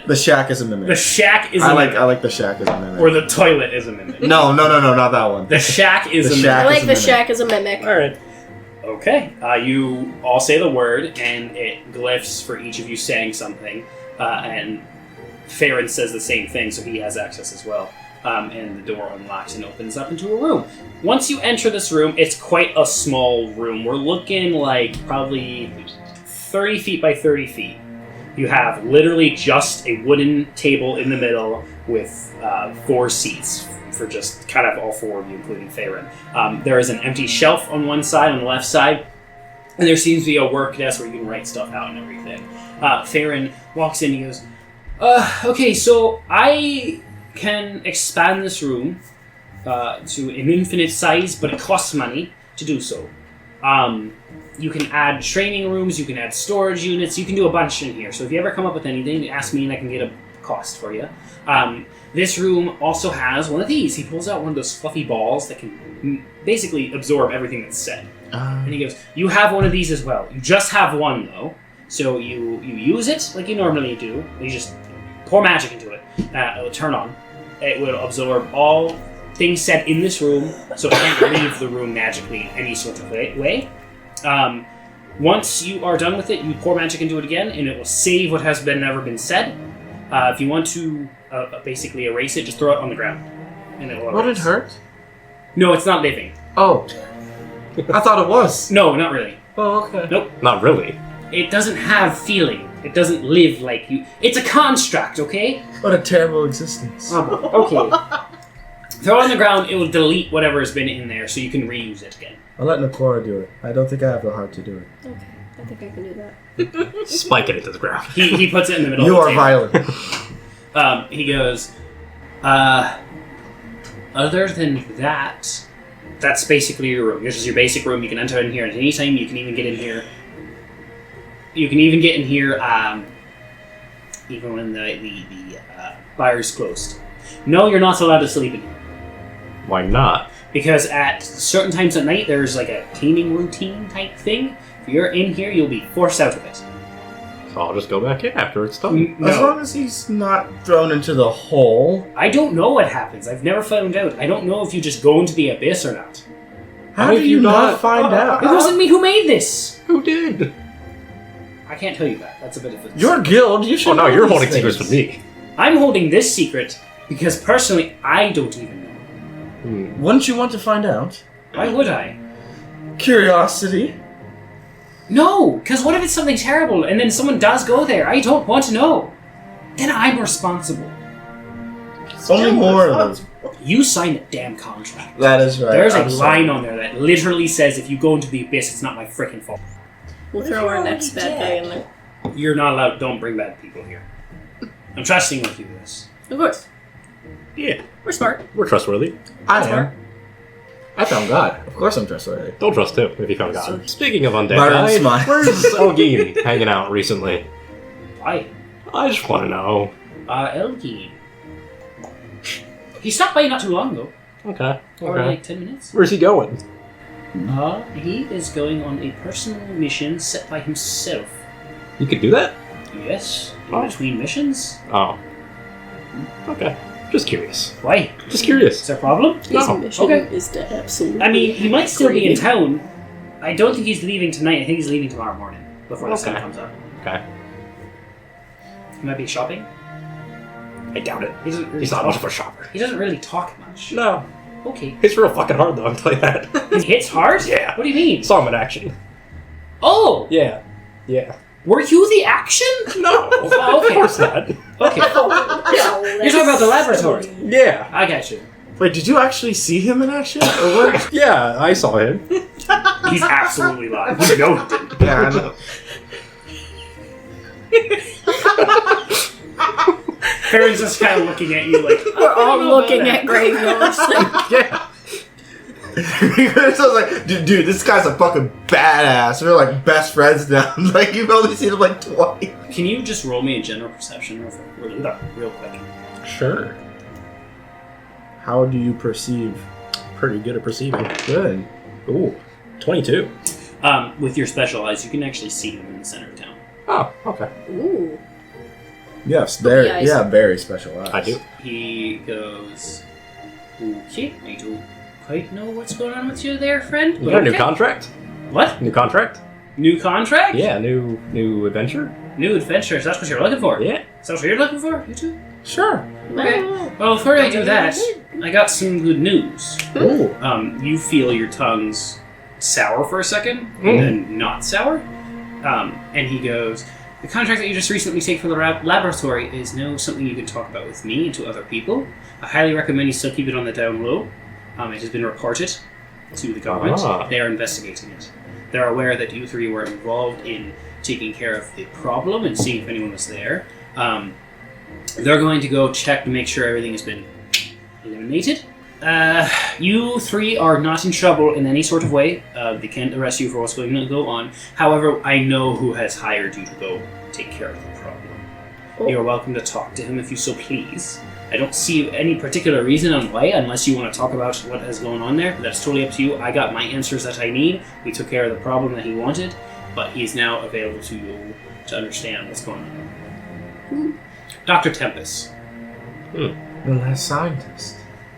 The shack is a mimic. The shack is I a like mimic. the shack is a mimic. Or the toilet is a mimic. No, not that one. The shack is The a mimic. shack. I like is a the mimic. shack as a mimic. All right. Okay, you all say the word, and it glyphs for each of you saying something, and Farron says the same thing, so he has access as well. And the door unlocks and opens up into a room. Once you enter this room, it's quite a small room. We're looking like probably 30 feet by 30 feet. You have literally just a wooden table in the middle with 4 seats for just kind of all 4 of you, including Farron. There is an empty shelf on one side, on the left side, and there seems to be a work desk where you can write stuff out and everything. Farron walks in and he goes, okay, so I can expand this room to an infinite size, but it costs money to do so. You can add training rooms, you can add storage units, you can do a bunch in here. So if you ever come up with anything, ask me and I can get a cost for you. This room also has one of these. He pulls out one of those fluffy balls that can basically absorb everything that's said. And he goes, you have one of these as well. You just have one, though. So you use it like you normally do. You just pour magic into it. It will turn on. It will absorb all things said in this room, so it can't leave the room magically in any sort of way. Once you are done with it, you pour magic into it again, and it will save what has never been said. If you want to basically erase it, just throw it on the ground, and it will erase. Would it hurt? No, it's not living. Oh. I thought it was. No, not really. Oh, okay. Nope. Not really. It doesn't have feeling. It doesn't live like you. It's a construct, okay? What a terrible existence. Okay. Throw it on the ground, it will delete whatever has been in there, so you can reuse it again. I'll let Noccora do it. I don't think I have the heart to do it. Okay, I think I can do that. Spike it into the ground. He puts it in the middle You of are the table. violent. He goes, other than that, that's basically your room. This is your basic room. You can enter in here at any time. You can even get in here. You can even get in here even when the bar is closed. No, you're not allowed to sleep in here. Why not? Because at certain times at night, there's like a cleaning routine type thing. If you're in here, you'll be forced out of it. So I'll just go back in after it's done. As No. long as he's not thrown into the hole. I don't know what happens. I've never found out. I don't know if you just go into the abyss or not. How do you not find out? It wasn't me who made this. Who did? I can't tell you that. That's a bit of a... Your guild, you should Oh no, know you're these holding things. secrets with me. I'm holding this secret because personally, I don't even know. Wouldn't you want to find out? Why would I? Curiosity. No, because what if it's something terrible and then someone does go there? I don't want to know. Then I'm responsible. Only more of those. You signed a damn contract. That is right. There's a I'm sorry. line on there that literally says if you go into the abyss, it's not my freaking fault. We'll throw our next bad guy in there. You're not allowed. Don't bring bad people here. I'm trusting with you this. Of course. Yeah, We're smart. we're trustworthy. I am. I found God. Of course I'm trustworthy. Don't trust him if you found God. Speaking of undead Byron guy, smiled. where's Elgin hanging out recently? Why? I just want to know. Elgin. He stopped by not too long ago. Okay. Or Okay. like 10 minutes. Where's he going? He is going on a personal mission set by himself. You could do that? Yes, in Oh. between missions. Oh. Okay. Just curious. Why? Just curious. Is there a problem? His No. mission Okay. is to absolutely. I mean, he might still be in Great. town. I don't think he's leaving tonight. I think he's leaving tomorrow morning before the sun Okay. comes up. Okay. He might be shopping. I doubt it. He doesn't really He's not talk. much of a shopper. He doesn't really talk much. No. Okay. It's real fucking hard, though, I'll tell you that. He hits hard? Yeah. What do you mean? Saw him in action. Oh! Yeah. Yeah. Were you the action? No. Oh, okay. Of course not. Okay. No, You're talking about the laboratory. Yeah. I got you. Wait, did you actually see him in action? Or what? Yeah, I saw him. He's absolutely lying. You know he didn't. Yeah, I know. Farron's just kind of looking at you like, We're all looking at graveyards. Yeah. So I was like, dude, this guy's a fucking badass. We're like best friends now. Like, you've only seen him like twice. can you just roll me a general perception real quick? Sure. How do you perceive? Pretty good at perceiving. Good. Ooh. 22. With your special eyes, you can actually see him in the center of town. Oh, okay. Ooh. Yes, very, eyes. yeah, very special eyes. I do. He goes, okay, I don't quite know what's going on with you there, friend. You but got a new okay." contract? What? New contract? New contract? Yeah, new adventure? New adventures, that's what you're looking for. Yeah. Is that what you're looking for? You too? Sure. Okay. Well, before I do that, I got some good news. Ooh. You feel your tongues sour for a second, and then not sour. And he goes, the contract that you just recently take for the laboratory is now something you can talk about with me and to other people. I highly recommend you still keep it on the down low. It has been reported to the government. Ah. They are investigating it. They're aware that you three were involved in taking care of the problem and seeing if anyone was there. They're going to go check to make sure everything has been eliminated. You three are not in trouble in any sort of way. They can't arrest you for what's going to go on. However, I know who has hired you to go take care of the problem. Oh. You're welcome to talk to him if you so please. I don't see any particular reason on why, unless you want to talk about what is going on there. That's totally up to you. I got my answers that I need. We took care of the problem that he wanted, but he's now available to you to understand what's going on. Dr.Tempus. The last scientist.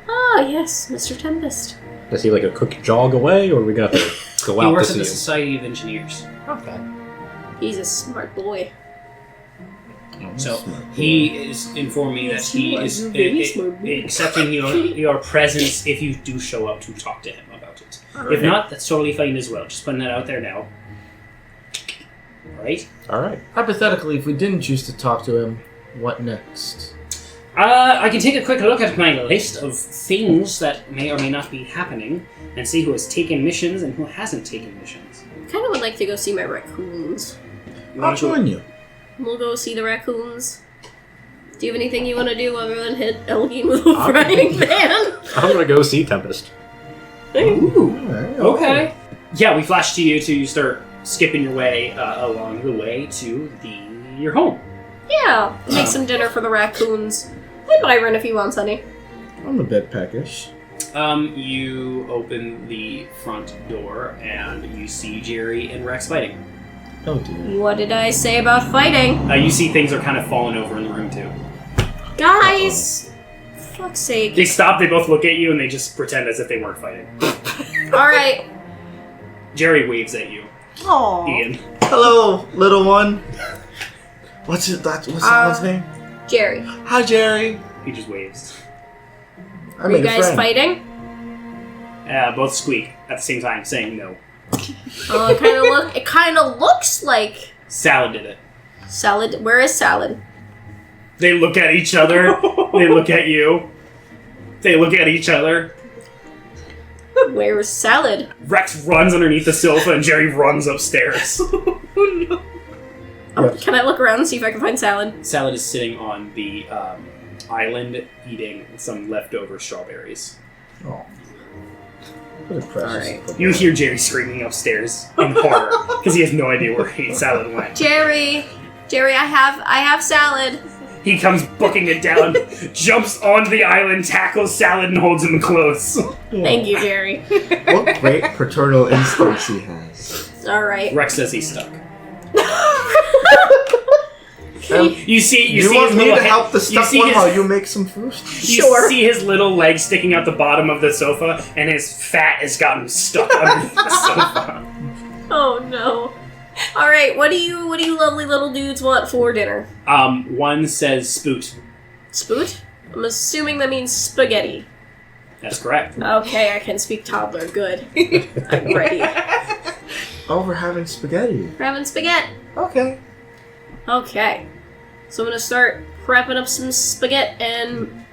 Ah, yes, Mr. Tempest. Is he like a quick jog away, or are we gonna have to go He out to works see at the him? Society of Engineers. Okay. He's a smart boy. So he is informed me that Yes, he you are. is You're very smart. accepting your presence if you do show up to talk to him about it. Alright. If not, that's totally fine as well. Just putting that out there now. Alright? Alright. Hypothetically, if we didn't choose to talk to him, what next? I can take a quick look at my list of things that may or may not be happening and see who has taken missions and who hasn't taken missions. Kind of would like to go see my raccoons. You I'll want to go- join you. We'll go see the raccoons. Do you have anything you want to do other than hit Elgin with a frying pan? I'm gonna go see Tempest. Ooh. Alright, Okay. Yeah, we flash to you to you start skipping your way along the way to your home. Yeah, make some dinner for the raccoons. And Byron if he wants any. I'm a bit peckish. You open the front door and you see Jerry and Rex fighting. Oh dear. What did I say about fighting? You see things are kind of falling over in the room too. Guys! Fuck's sake. They stop, they both look at you, and they just pretend as if they weren't fighting. Alright. Jerry waves at you. Aww. Ian. Hello, little one. What's that name? Jerry. Hi, Jerry. He just waves. I Are you made a guys friend. fighting? Both squeak at the same time, saying no. Oh, it kind of looks like Salad did it. salad. Where is salad? They look at each other. They look at you. They look at each other. Where's salad? Rex runs underneath the sofa, and Jerry runs upstairs. Can I look around and see if I can find salad? Salad is sitting on the island eating some leftover strawberries. Oh. What a precious. Alright. You hear Jerry screaming upstairs in horror because he has no idea where Salad went. Jerry, I have salad. He comes booking it down, jumps onto the island, tackles Salad, and holds him close. Thank you, Jerry. What great paternal instincts he has. All right. Rex says he's stuck. Um, You see you want his me little to help the you stuck see one his- while you make some food? You Sure. see his little legs sticking out the bottom of the sofa, and his fat has gotten stuck underneath the sofa. Oh no. All right, what do you lovely little dudes want for dinner? One says spoot. Spoot? I'm assuming that means spaghetti. That's correct. Okay, I can speak toddler. Good. I'm ready. Oh, we're having spaghetti. We're having spaghetti. Okay. Okay. So I'm gonna start prepping up some spaghetti and...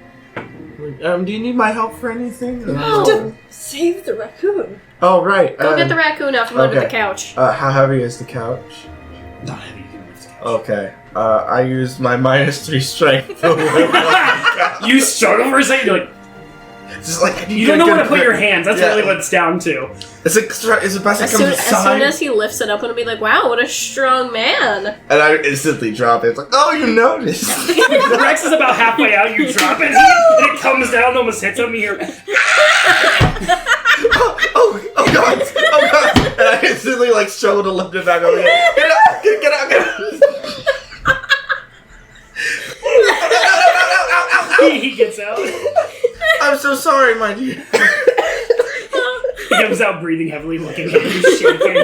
Do you need my help for anything? No. Save the raccoon. Oh, right. Go get the raccoon out from under the okay. couch. How heavy is the couch? Not heavy. You can lift the couch. Okay. I used my -3 strength to lift up the couch. You struggle for a second. You're like, Just like, you don't know where to put your hands. That's really what it's down to. Is it best As to come soon inside? as he lifts it up, I'm gonna be like, wow, what a strong man. And I instantly drop it. It's like, oh, you noticed. Rex is about halfway out. You drop it, and it comes down, almost hits him. And you're, oh god, oh god. And I instantly like struggle to lift it back over. Get out, get out. he gets out. I'm so sorry, my dear. He comes out breathing heavily, looking at you, shaking.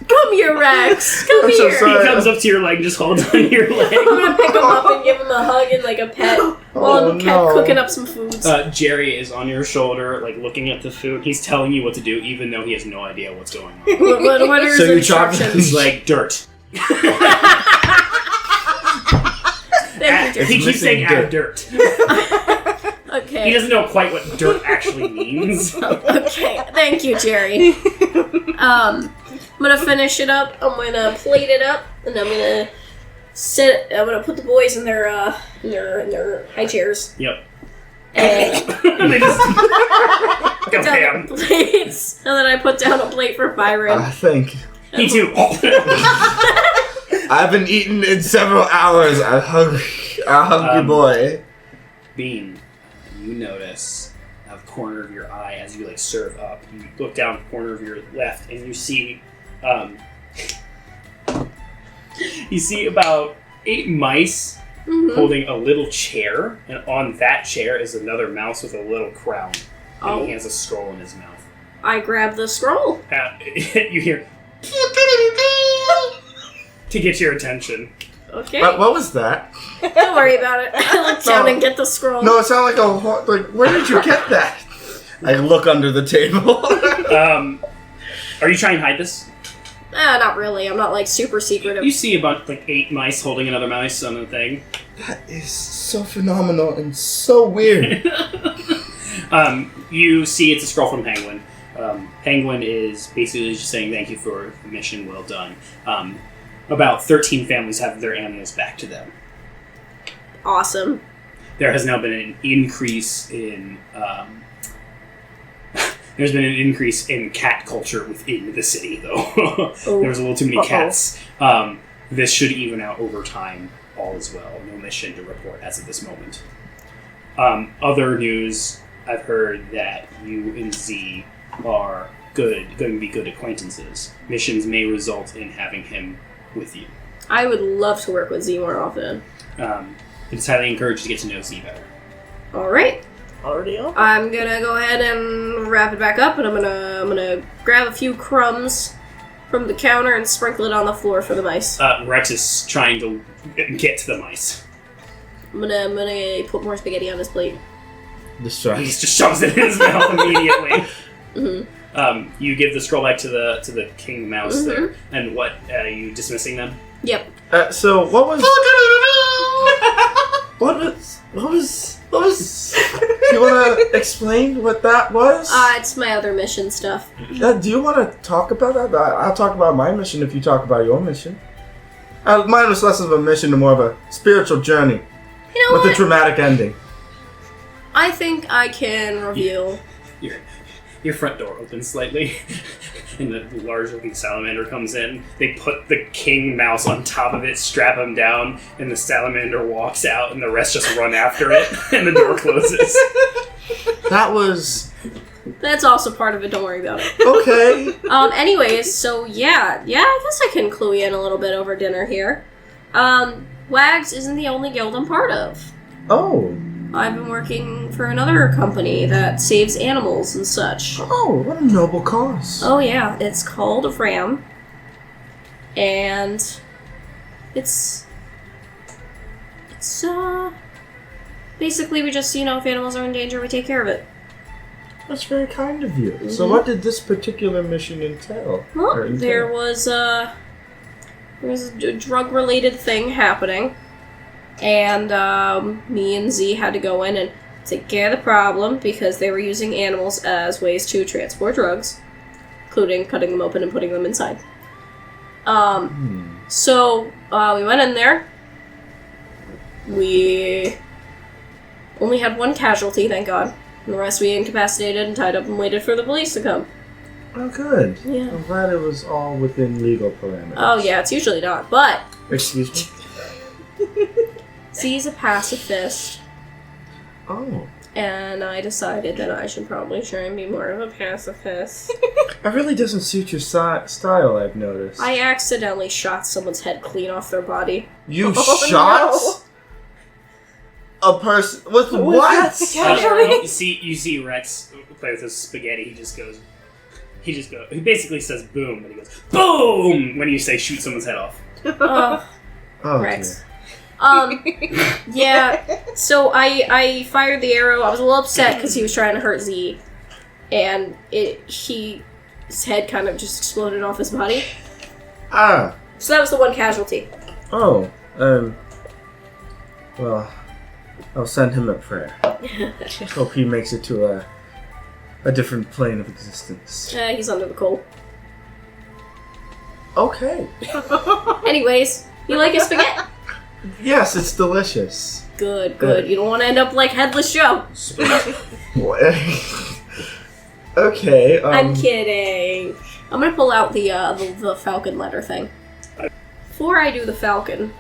Come here, Rex. Come I'm here. so sorry. He comes up to your leg, just holds on your leg. I'm gonna pick him up and give him a hug and like a pet while I'm no. cooking up some foods. Jerry is on your shoulder, like looking at the food. He's telling you what to do, even though he has no idea what's going on. What are So his you chop instructions? He's like, dirt. Thank you, He It's keeps saying, missing add dirt. Okay. He doesn't know quite what dirt actually means. Okay, thank you, Jerry. I'm gonna finish it up. I'm gonna plate it up, and I'm gonna put the boys in their high chairs. Yep. And They just go down bam. the plates, and then I put down a plate for Byron. Thank you. He too. I haven't eaten in several hours. I'm hungry. A hungry boy. Bean, you notice out of the corner of your eye as you like serve up. You look down the corner of your left, and you see about 8 mice holding a little chair, and on that chair is another mouse with a little crown, and he has a scroll in his mouth. I grab the scroll. You hear to get your attention. Okay. What was that? Don't worry about it. I look down and get the scroll. No, it sounded like where did you get that? I look under the table. Are you trying to hide this? Not really. I'm not like super secretive. You see about like 8 mice holding another mouse on the thing. That is so phenomenal and so weird. You see it's a scroll from Penguin. Penguin is basically just saying thank you for the mission, well done. About 13 families have their animals back to them. Awesome. There has now been an increase in there's been an increase in cat culture within the city, though. There's a little too many cats. This should even out over time, all is well. No mission to report as of this moment. Other news, I've heard that you and Z are going to be good acquaintances. Missions may result in having him with you. I would love to work with Z more often. It's highly encouraged to get to know Z better. Alright. Already on? I'm gonna go ahead and wrap it back up, and I'm gonna grab a few crumbs from the counter and sprinkle it on the floor for the mice. Rex is trying to get to the mice. I'm gonna put more spaghetti on his plate. He just shoves it in his mouth immediately. You give the scroll back to the king mouse there, and what? You dismissing them? Yep. So what was? What was? You want to explain what that was? It's my other mission stuff. Do you want to talk about that? I'll talk about my mission if you talk about your mission. Mine was less of a mission and more of a spiritual journey You know with a what? dramatic ending. I think I can reveal. Your front door opens slightly, and the large-looking salamander comes in. They put the king mouse on top of it, strap him down, and the salamander walks out, and the rest just run after it, and the door closes. That's also part of it. Don't worry about it. Okay. Anyways, so yeah, I guess I can clue you in a little bit over dinner here. Wags isn't the only guild I'm part of. Oh. I've been working for another company that saves animals and such. Oh, what a noble cause. Oh yeah, it's called Ram. And it's basically we just, if animals are in danger, we take care of it. That's very kind of you. Mm-hmm. So what did this particular mission entail? Well, there was a drug-related thing happening, and me and Z had to go in and take care of the problem because they were using animals as ways to transport drugs, including cutting them open and putting them inside. So we went in there. We only had one casualty, thank God. And the rest we incapacitated and tied up and waited for the police to come. Oh, good. Yeah. I'm glad it was all within legal parameters. Oh, yeah, it's usually not, but Excuse me? Z's a pacifist, Oh. and I decided that I should probably try and be more of a pacifist. It really doesn't suit your style, I've noticed. I accidentally shot someone's head clean off their body. You Oh, shot no. a person with what? Casualty? You see Rex play with his spaghetti. He basically says boom, but he goes boom when you say shoot someone's head off. Oh, Rex. dear. Yeah, so I fired the arrow. I was a little upset because he was trying to hurt Z, and his head kind of just exploded off his body. Ah. So that was the one casualty. Oh. Well, I'll send him a prayer. Hope he makes it to a different plane of existence. He's under the coal. Okay. Anyways, you like his spaghetti? Yes, it's delicious. Good. You don't want to end up like Headless Joe. Okay. I'm kidding. I'm gonna pull out the Falcon letter thing. Before I do the Falcon,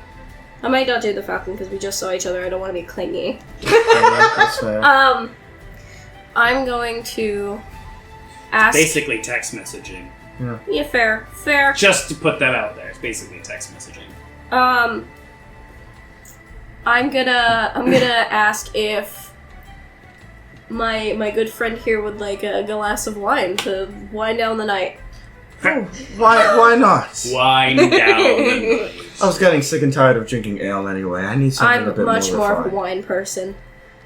I might not do the Falcon because we just saw each other. I don't want to be clingy. That's fair. I'm going to ask. Basically text messaging. Yeah, fair. Just to put that out there, it's basically text messaging. I'm gonna ask if my good friend here would like a glass of wine to wind down the night. Oh, why not? Wind down. I was getting sick and tired of drinking ale anyway. I need something a I'm bit much more of a refined. wine person.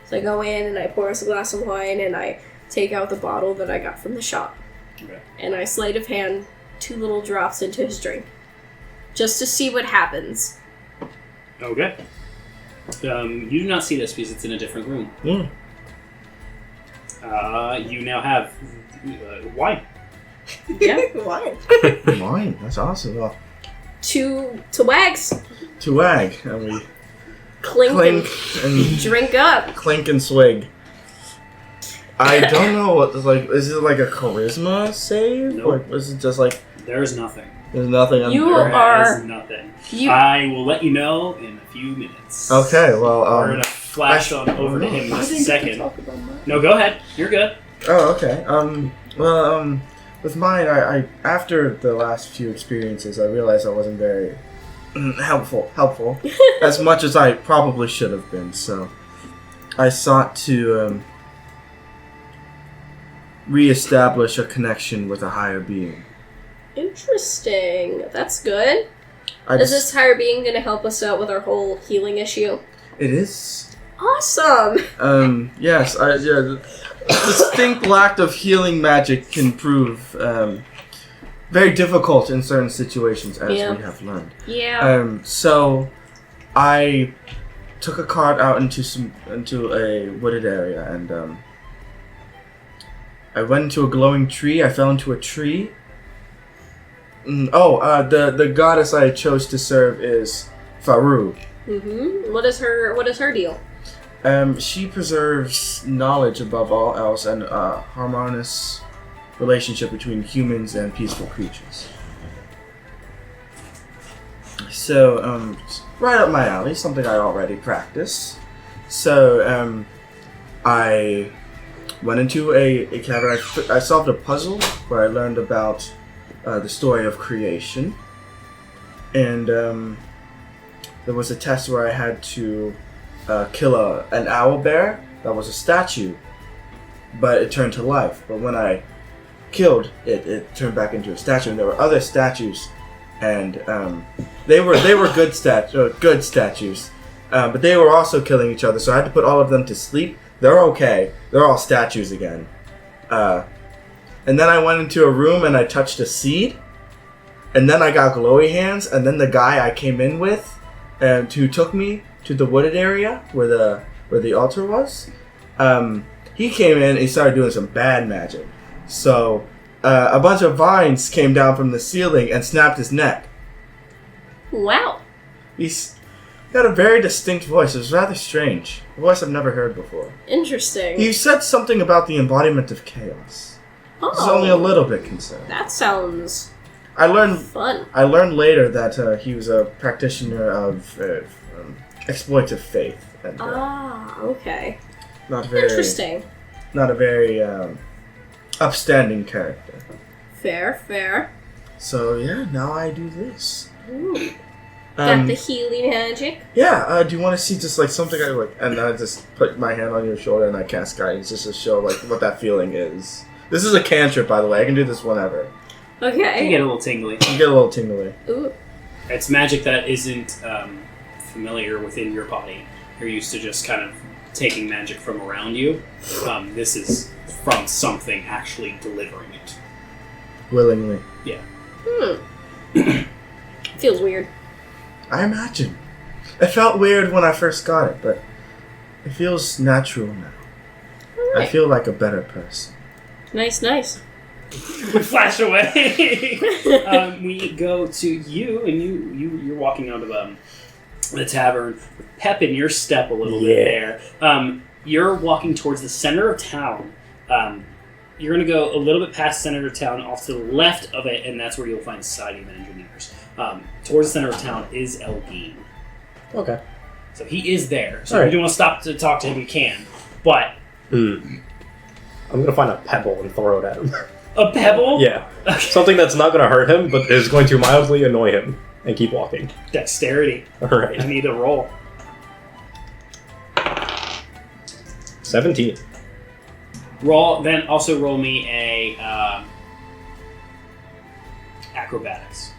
So I go in and I pour us a glass of wine and I take out the bottle that I got from the shop. Okay. And I sleight of hand 2 little drops into his drink. Just to see what happens. Okay. You do not see this because it's in a different room. Yeah. You now have wine. Yeah. Why? Wine. That's awesome. Well, 2 wags. to wag, and we Clink clink and and drink up. clink and swig. I don't know what is it like a charisma save? Nope. Or is it just like There is nothing. there's nothing? You There are- is nothing. You I will let you know in a few minutes. Okay, well, We're gonna flash on over to him in just a second. No, go ahead. You're good. Oh, okay. With mine, I after the last few experiences, I realized I wasn't very helpful as much as I probably should have been. So, I sought to reestablish a connection with a higher being. Interesting. That's good. I Is just, this higher being going to help us out with our whole healing issue? It is. Awesome! Yes. The distinct lack of healing magic can prove very difficult in certain situations, as Yeah. we have learned. Yeah. So I took a cart out into a wooded area, and I went into a glowing tree. I fell into a tree. The goddess I chose to serve is Faru. What is her deal? She preserves knowledge above all else and a harmonious relationship between humans and peaceful creatures. So, right up my alley, something I already practice. So, I went into a cavern. I solved a puzzle where I learned about the story of creation. And there was a test where I had to kill an owl bear that was a statue, but it turned to life. But when I killed it, it turned back into a statue, and there were other statues and they were good statues, but they were also killing each other. So I had to put all of them to sleep. They're okay. They're all statues again. And then I went into a room and I touched a seed, and then I got glowy hands. And then the guy I came in with, and who took me to the wooded area where the altar was, he came in and he started doing some bad magic. So a bunch of vines came down from the ceiling and snapped his neck. Wow. He's got a very distinct voice. It was rather strange. A voice I've never heard before. Interesting. He said something about the embodiment of chaos. I was only a little bit concerned. That sounds fun. I learned later that he was a practitioner of exploitive faith. And, okay. Not very Interesting. Not a very upstanding character. Fair. So yeah, now I do this. Ooh. Got the healing magic. Yeah. Do you want to see just like something I like? And I just put my hand on your shoulder and I cast guidance just to show like what that feeling is. This is a cantrip, by the way. I can do this whenever. Okay. You get a little tingly. You get a little tingly. Ooh. It's magic that isn't familiar within your body. You're used to just kind of taking magic from around you. This is from something actually delivering it. Willingly. Yeah. Feels weird. I imagine. It felt weird when I first got it, but it feels natural now. All right. I feel like a better person. Nice. We flash away. We go to you, and you're walking out of the tavern with pep in your step a little bit there. You're walking towards the center of town. You're going to go a little bit past the center of town, off to the left of it, and that's where you'll find the Society of Engineers. Towards the center of town is Elgin. Okay. So he is there. So All if right. you don't want to stop to talk to him, you can. But I'm gonna find a pebble and throw it at him. a pebble? Yeah. Okay. Something that's not gonna hurt him, but is going to mildly annoy him. And keep walking. Dexterity. Alright. I need a roll. 17. Also roll me a acrobatics.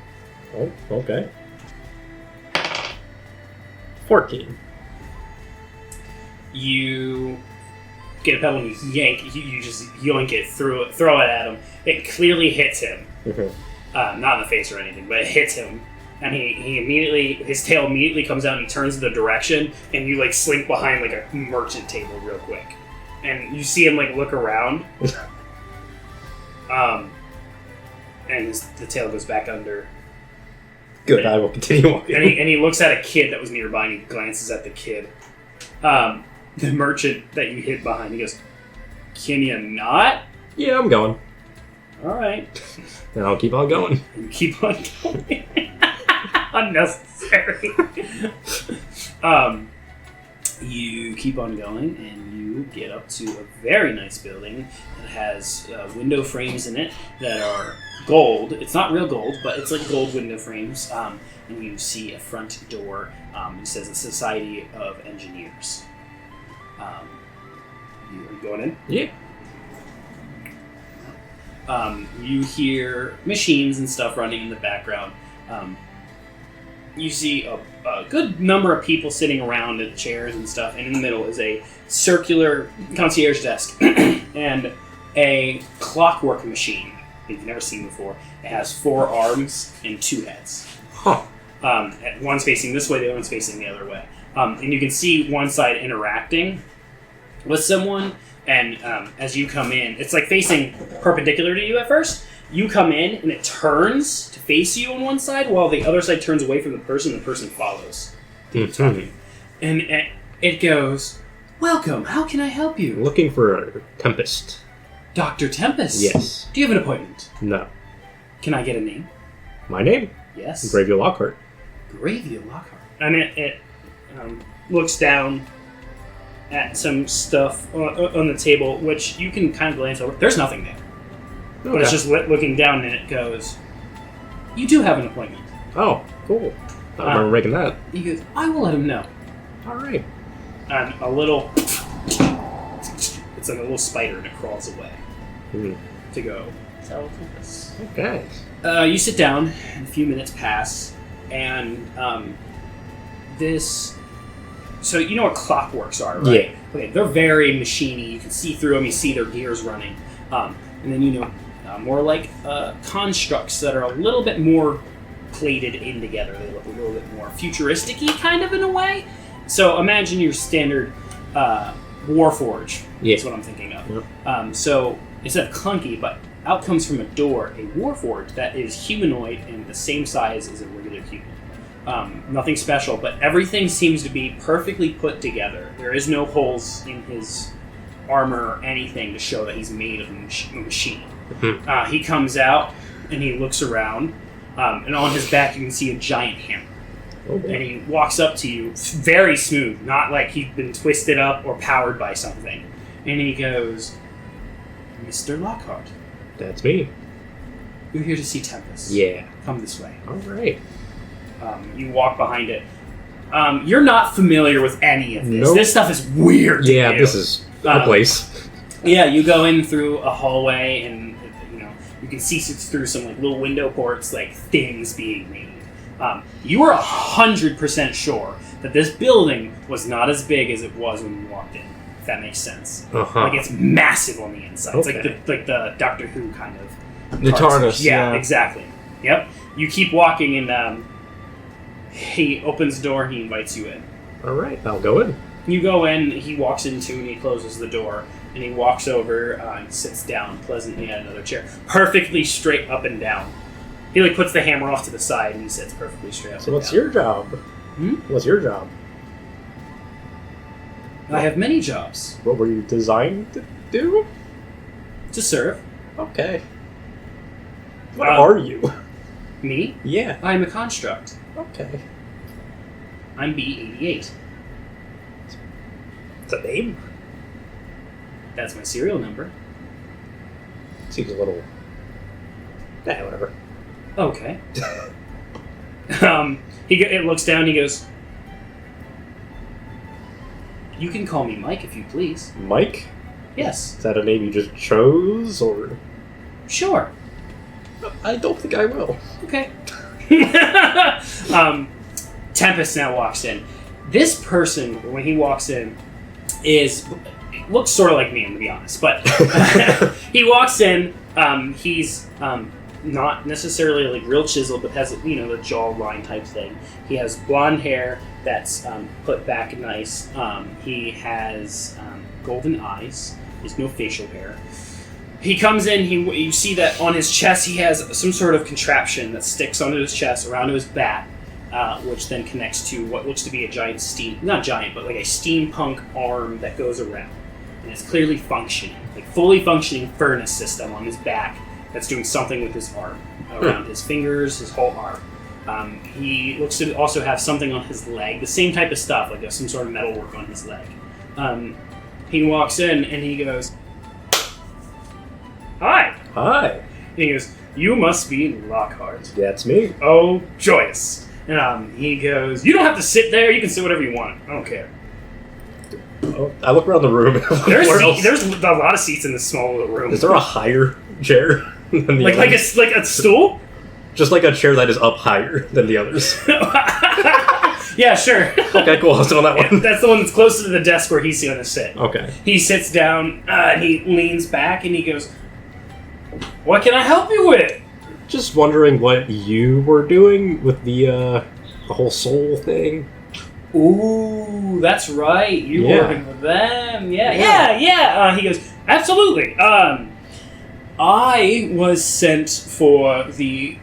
Oh, okay. 14. You get a pebble and you yank. You just yoink it throw it at him. It clearly hits him. Mm-hmm. Not in the face or anything, but it hits him. And he immediately, his tail immediately comes out and he turns the direction, and you like slink behind like a merchant table real quick. And you see him like look around. And the tail goes back under. Good, I will continue walking. And he looks at a kid that was nearby, and he glances at the kid. The merchant that you hid behind, he goes, "Can you not?" Yeah, I'm going. All right. And I'll keep on going. And keep on going. Unnecessary. You keep on going, and you get up to a very nice building that has window frames in it that are gold. It's not real gold, but it's like gold window frames. And you see a front door. It says the Society of Engineers. Are you going in? Yeah. You hear machines and stuff running in the background. You see a good number of people sitting around at chairs and stuff, and in the middle is a circular concierge desk and a clockwork machine that you've never seen before. It has 4 arms and 2 heads. Huh. One's facing this way, the other one's facing the other way. And you can see one side interacting with someone, and as you come in, it's like facing perpendicular to you at first. You come in, and it turns to face you on one side, while the other side turns away from the person follows. Mm-hmm. And it goes, "Welcome, how can I help you?" Looking for a Tempest. Dr. Tempus? Yes. Do you have an appointment? No. Can I get a name? My name? Yes. Grevil Lockhart. Grevil Lockhart. And it looks down at some stuff on the table, which you can kind of glance over. There's nothing there. But it's just looking down, and it goes, "You do have an appointment." Oh, cool. I remember making that. He goes, "I will let him know." All right. And a little... It's like a little spider, and it crawls away to go, tell Tempus. Okay. You sit down, and a few minutes pass, and this... So you know what clockworks are, right? Yeah. Okay, they're very machiney. You can see through them. You see their gears running. And then more like constructs that are a little bit more plated in together. They look a little bit more futuristic-y kind of in a way. So imagine your standard Warforge. Yeah. That's what I'm thinking of. Yep. So instead of clunky, but out comes from a door, a Warforge that is humanoid and the same size as a regular human. Nothing special, but everything seems to be perfectly put together. There is no holes in his armor or anything to show that he's made of a machine. Mhm. He comes out and he looks around, and on his back you can see a giant hammer. Okay. And he walks up to you, very smooth, not like he'd been twisted up or powered by something. And he goes, "Mr. Lockhart, That's me. you're here to see Tempus. Yeah. Come this way." All right. You walk behind it. You're not familiar with any of this. Nope. This stuff is weird to Yeah, you. this is a place. Yeah, you go in through a hallway, and you can see through some like little window ports, like things being made. You are 100% sure that this building was not as big as it was when you walked in. If that makes sense. Uh-huh. Like it's massive on the inside. Okay. It's like the Doctor Who kind of. The TARDIS, Yeah, yeah. exactly. Yep. You keep walking, and he opens the door and he invites you in. All right, I'll go in. You go in, he walks into and he closes the door, and he walks over and sits down pleasantly at another chair, perfectly straight up and down. He like puts the hammer off to the side and he sits perfectly straight up So and what's down. your job? What's your job? I have many jobs. What were you designed to do? To serve. Okay. What are you? Me? Yeah. I'm a construct. Okay. I'm B88. It's a name? That's my serial number. Seems a little... Nah, whatever. Okay. It looks down and he goes, "You can call me Mike if you please." Mike? Yes. Is that a name you just chose, or...? Sure. I don't think I will. Okay. Tempest now walks in. This person, when he walks in, looks sort of like me, to be honest. But he walks in. He's not necessarily like real chiseled, but has the jawline type thing. He has blonde hair that's put back nice. He has golden eyes. There's no facial hair. He comes in, you see that on his chest he has some sort of contraption that sticks onto his chest, around to his back, which then connects to what looks to be a giant not giant, but like a steampunk arm that goes around. And it's clearly functioning, like fully functioning furnace system on his back that's doing something with his arm, around his fingers, his whole arm. He looks to also have something on his leg, the same type of stuff, like some sort of metalwork on his leg. He walks in and he goes, "Hi." Hi. And he goes, "You must be Lockhart." That's me. "Oh, joyous." And he goes, "You don't have to sit there. You can sit whatever you want. I don't care." Oh, I look around the room. There's Where else? there's a lot of seats in this small little room. Is there a higher chair than the like others? like a stool? Just like a chair that is up higher than the others. Yeah, sure. Okay, cool. I'll sit on that one. That's the one that's closer to the desk where he's going to sit. Okay. He sits down and he leans back and he goes, "What can I help you with?" Just wondering what you were doing with the whole soul thing. Ooh, that's right. You're Yeah. working with them. Yeah. He goes, "Absolutely. I was sent for the.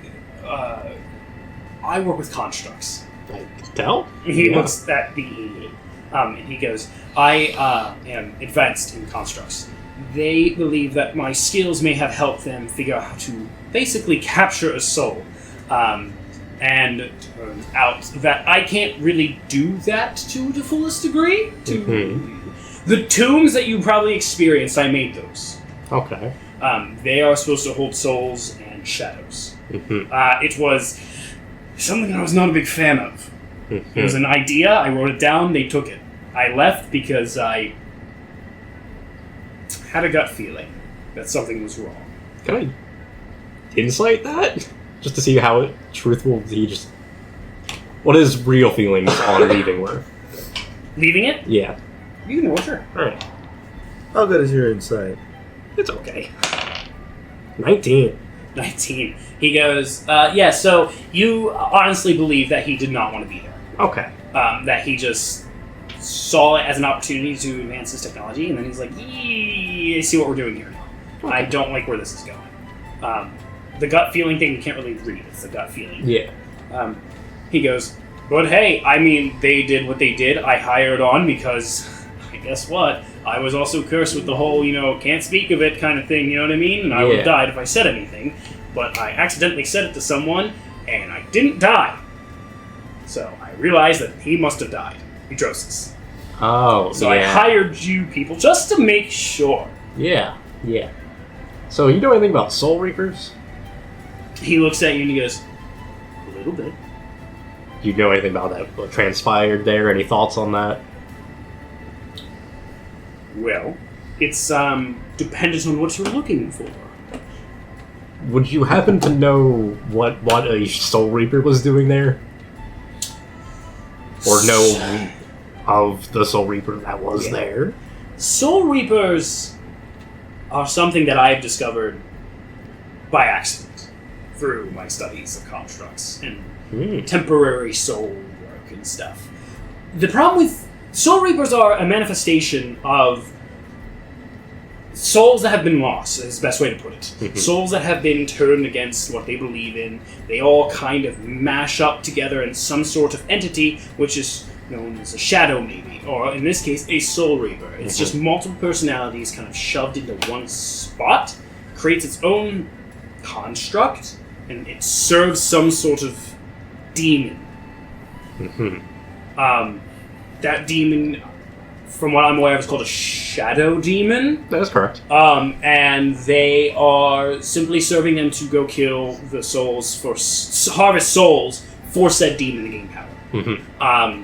I work with constructs." I can tell. He Yeah. looks at the 88. And he goes, "I am advanced in constructs. They believe that my skills may have helped them figure out how to basically capture a soul. And it turns out that I can't really do that to the fullest degree. The tombs that you probably experienced, I made those. Okay. They are supposed to hold souls and shadows. It was something I was not a big fan of. It was an idea, I wrote it down, they took it. I left because I had a gut feeling that something was wrong. Can I insight that? Just to see how truthful he just... What his real feelings on leaving were. Leaving it? Yeah. You can roll, sure. Alright. How good is your insight? It's okay. 19. 19. He goes, yeah, so you honestly believe that he did not want to be there. Okay. That he just saw it as an opportunity to advance his technology, and then he's like, I see what we're doing here now. Okay. I don't like where this is going. The gut feeling thing you can't really read. It's the gut feeling. Yeah. He goes, but hey, I mean, they did what they did. I hired on because, guess what? I was also cursed with the whole, can't speak of it kind of thing, you know what I mean? And I would have died if I said anything. But I accidentally said it to someone, and I didn't die. So I realized that he must have died. Edrosis. Oh, So I hired you people just to make sure. Yeah. So, you know anything about Soul Reapers? He looks at you and he goes, a little bit. Do you know anything about that? What transpired there? Any thoughts on that? Well, it's dependent on what you're looking for. Would you happen to know what a Soul Reaper was doing there? Or know of the Soul Reaper that was there? Soul Reapers are something that I've discovered by accident through my studies of constructs and temporary soul work and stuff. The problem with Soul Reapers are a manifestation of souls that have been lost, is the best way to put it. Souls that have been turned against what they believe in. They all kind of mash up together in some sort of entity, which is known as a shadow, maybe, or in this case, a Soul Reaper. It's just multiple personalities kind of shoved into one spot, creates its own construct, and it serves some sort of demon. That demon, from what I'm aware of, is called a shadow demon. That is correct. And they are simply serving them to go kill the souls for harvest souls for said demon to gain power.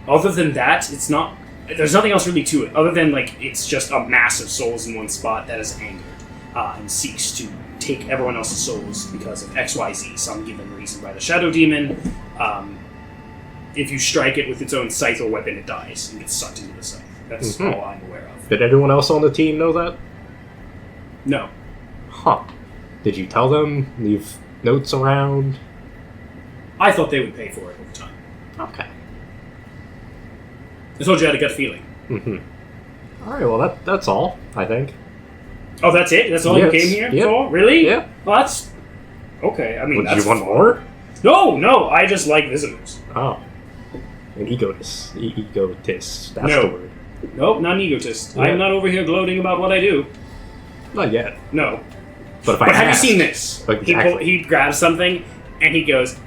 Other than that, it's not. There's nothing else really to it, other than it's just a mass of souls in one spot that is angered and seeks to take everyone else's souls because of XYZ, some given reason by the shadow demon. If you strike it with its own scythe or weapon, it dies and gets sucked into the scythe. That's all I'm aware of. Did everyone else on the team know that? No. Huh. Did you tell them? Leave notes around? I thought they would pay for it over time. Okay. I told you I had a gut feeling. Alright, well that's all, I think. Oh, that's it? That's all you came here for? Really? Yeah. Well, that's... Okay, I mean, Would that's you want fun. more? No, I just like visitors. Oh. An egotist. Egotist. That's No. the word. Nope, not an egotist. Yeah. I'm not over here gloating about what I do. Not yet. No. But if I But have you asked- seen this? Exactly. He grabs something, and he goes,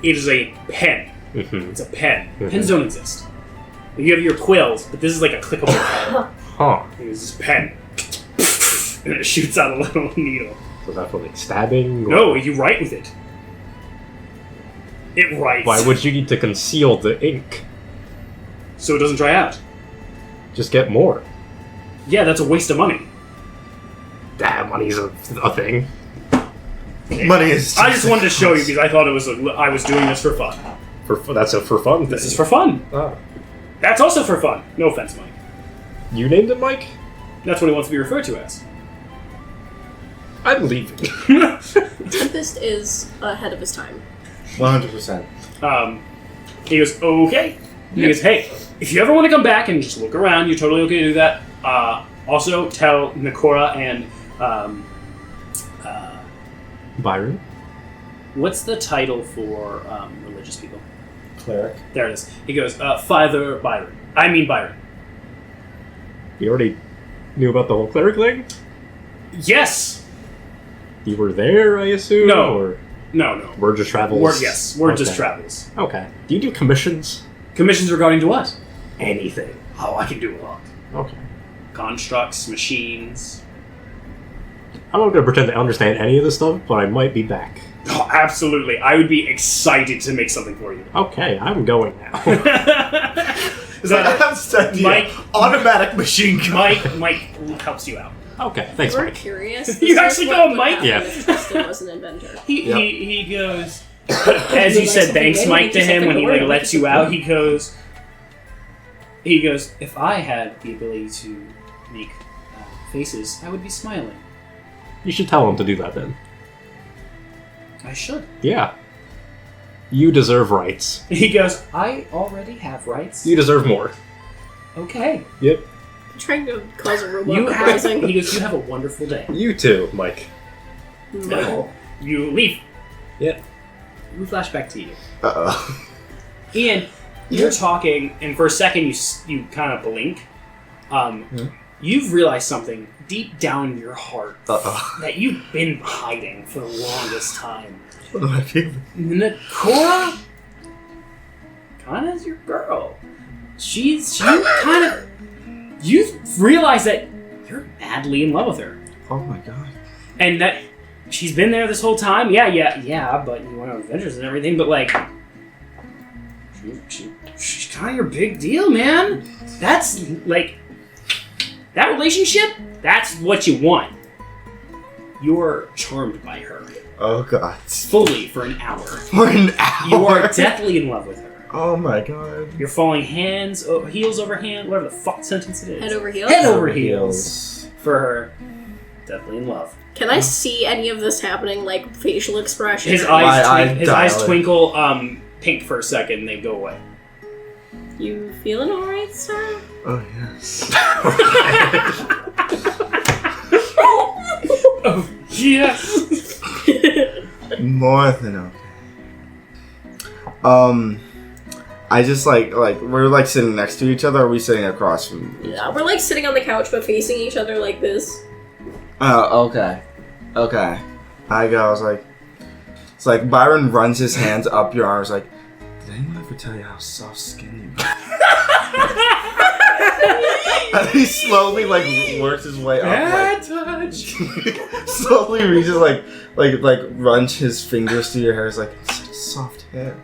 it is a pen. It's a pen. Pens don't exist. You have your quills, but this is like a clickable pen. Huh. It was this pen. And it shoots out a little needle. So that's for stabbing? Or... No, you write with it. It writes. Why would you need to conceal the ink? So it doesn't dry out. Just get more. Yeah, that's a waste of money. Damn, money's a thing. Money is. I just wanted to show you because I thought I was doing this for fun. That's a for fun thing. This is for fun. Oh. That's also for fun. No offense, Mike. You named him Mike? That's what he wants to be referred to as. I believe it. Tempest is ahead of his time. 100%. He goes, okay. He goes, hey, if you ever want to come back and just look around, you're totally okay to do that. Also, tell Noccora and Byron? what's the title for religious people? Cleric. There it is. He goes, Father Byron. I mean Byron. You already knew about the whole cleric thing? Yes. You were there, I assume? No. Or No. word just travels? Word just travels. Okay. Do you do commissions? Commissions regarding to what? Anything. Oh, I can do a lot. Okay. Constructs, machines. I'm not going to pretend to understand any of this stuff, but I might be back. Oh, absolutely. I would be excited to make something for you. Okay, I'm going now. Is that That's the idea. Mike- Automatic machine gun. Mike helps you out. Okay, thanks, We're Mike. curious. You This actually is call what him Mike? would happen Yeah. if Tristan was an inventor. He goes, as you said, thanks, Mike, to him when he like lets you out. He goes, if I had the ability to make faces, I would be smiling. You should tell him to do that then. I should. Yeah. You deserve rights. He goes, I already have rights. You deserve more. Okay. Yep. I'm trying to cause a robot You have. uprising. He goes, you have a wonderful day. You too, Mike. No. You leave. Yep. We flash back to you. Uh-oh. Ian, you're talking, and for a second you kind of blink. You've realized something deep down in your heart Uh-oh. that you've been hiding for the longest time. What am I feeling? Noccora kind of is your girl. You've realized that you're madly in love with her. Oh my god. And that she's been there this whole time. Yeah, but you went on adventures and everything, but like, she's kind of your big deal, man. That's like, that relationship, that's what you want. You're charmed by her. Oh god. Fully for an hour. For an hour? You are deathly in love with her. Oh my god. You're falling heels over hand, whatever the fuck sentence it is. Head over heels? Head over heels for her. Deathly in love. Can I see any of this happening, like facial expressions? His eyes dilate. twinkle pink for a second, and they go away. You feeling alright, sir? Oh yes. Oh yes. More than okay. I just like we're like sitting next to each other. Or are we sitting across from? Yeah, we're like sitting on the couch but facing each other like this. Oh, okay. I was like, it's like Byron runs his hands up your arms. Like, did anyone ever tell you how soft skinned you are? And he slowly like works his way up. Touch. Slowly reaches like runs his fingers through your hair. It's like such soft hair.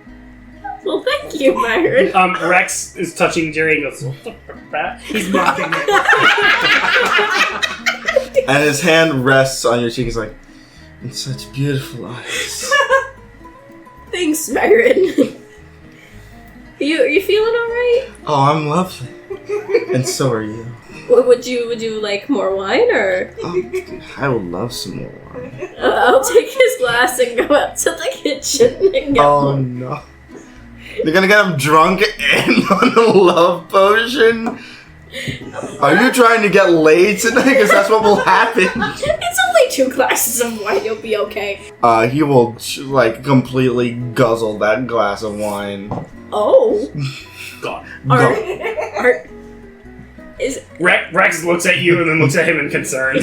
Well, thank you, Byron. Rex is touching Jerry and goes, what the fuck? He's mocking him. And his hand rests on your cheek. He's like, and such beautiful eyes. Thanks, Byron. You feeling alright? Oh, I'm lovely. And so are you. Would you like more wine or? Oh, I would love some more wine. I'll take his glass and go out to the kitchen and get Oh more. no. You're gonna get him drunk and on a love potion? Are you trying to get laid tonight? Because that's what will happen. It's only 2 glasses of wine. You'll be okay. He will completely guzzle that glass of wine. Oh. God. Rex looks at you and then looks at him in concern.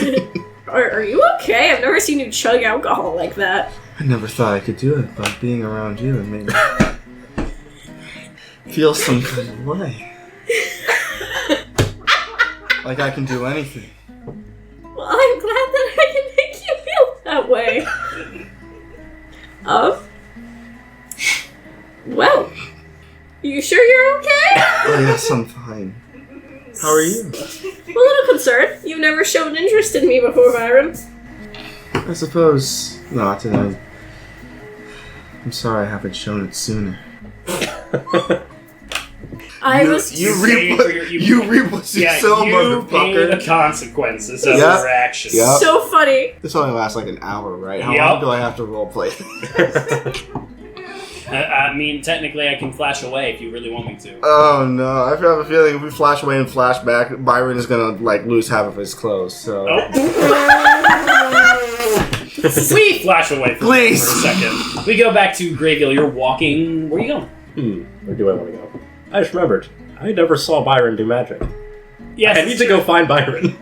Are you okay? I've never seen you chug alcohol like that. I never thought I could do it, but being around you, it made me feel some kind of way. Like I can do anything. Well, I'm glad that I can make you feel that way. Well, you sure you're okay? Oh yes, I'm fine. How are you? I'm a little concerned. You've never shown interest in me before, Byron. I suppose not, and I'm sorry I haven't shown it sooner. You reap what you sow, you pay the motherfucker. consequences of Yep. your actions. Yep. So funny. This only lasts like an hour, right? How Yep. long do I have to roleplay? I mean, technically, I can flash away if you really want me to. Oh no, I have a feeling if we flash away and flash back, Byron is gonna lose half of his clothes. So. Oh. We flash away from Please. that for a second. We go back to Grevil. You're walking. Where are you going? Where do I want to go? I just remembered. I never saw Byron do magic. Yes, I need to go find Byron.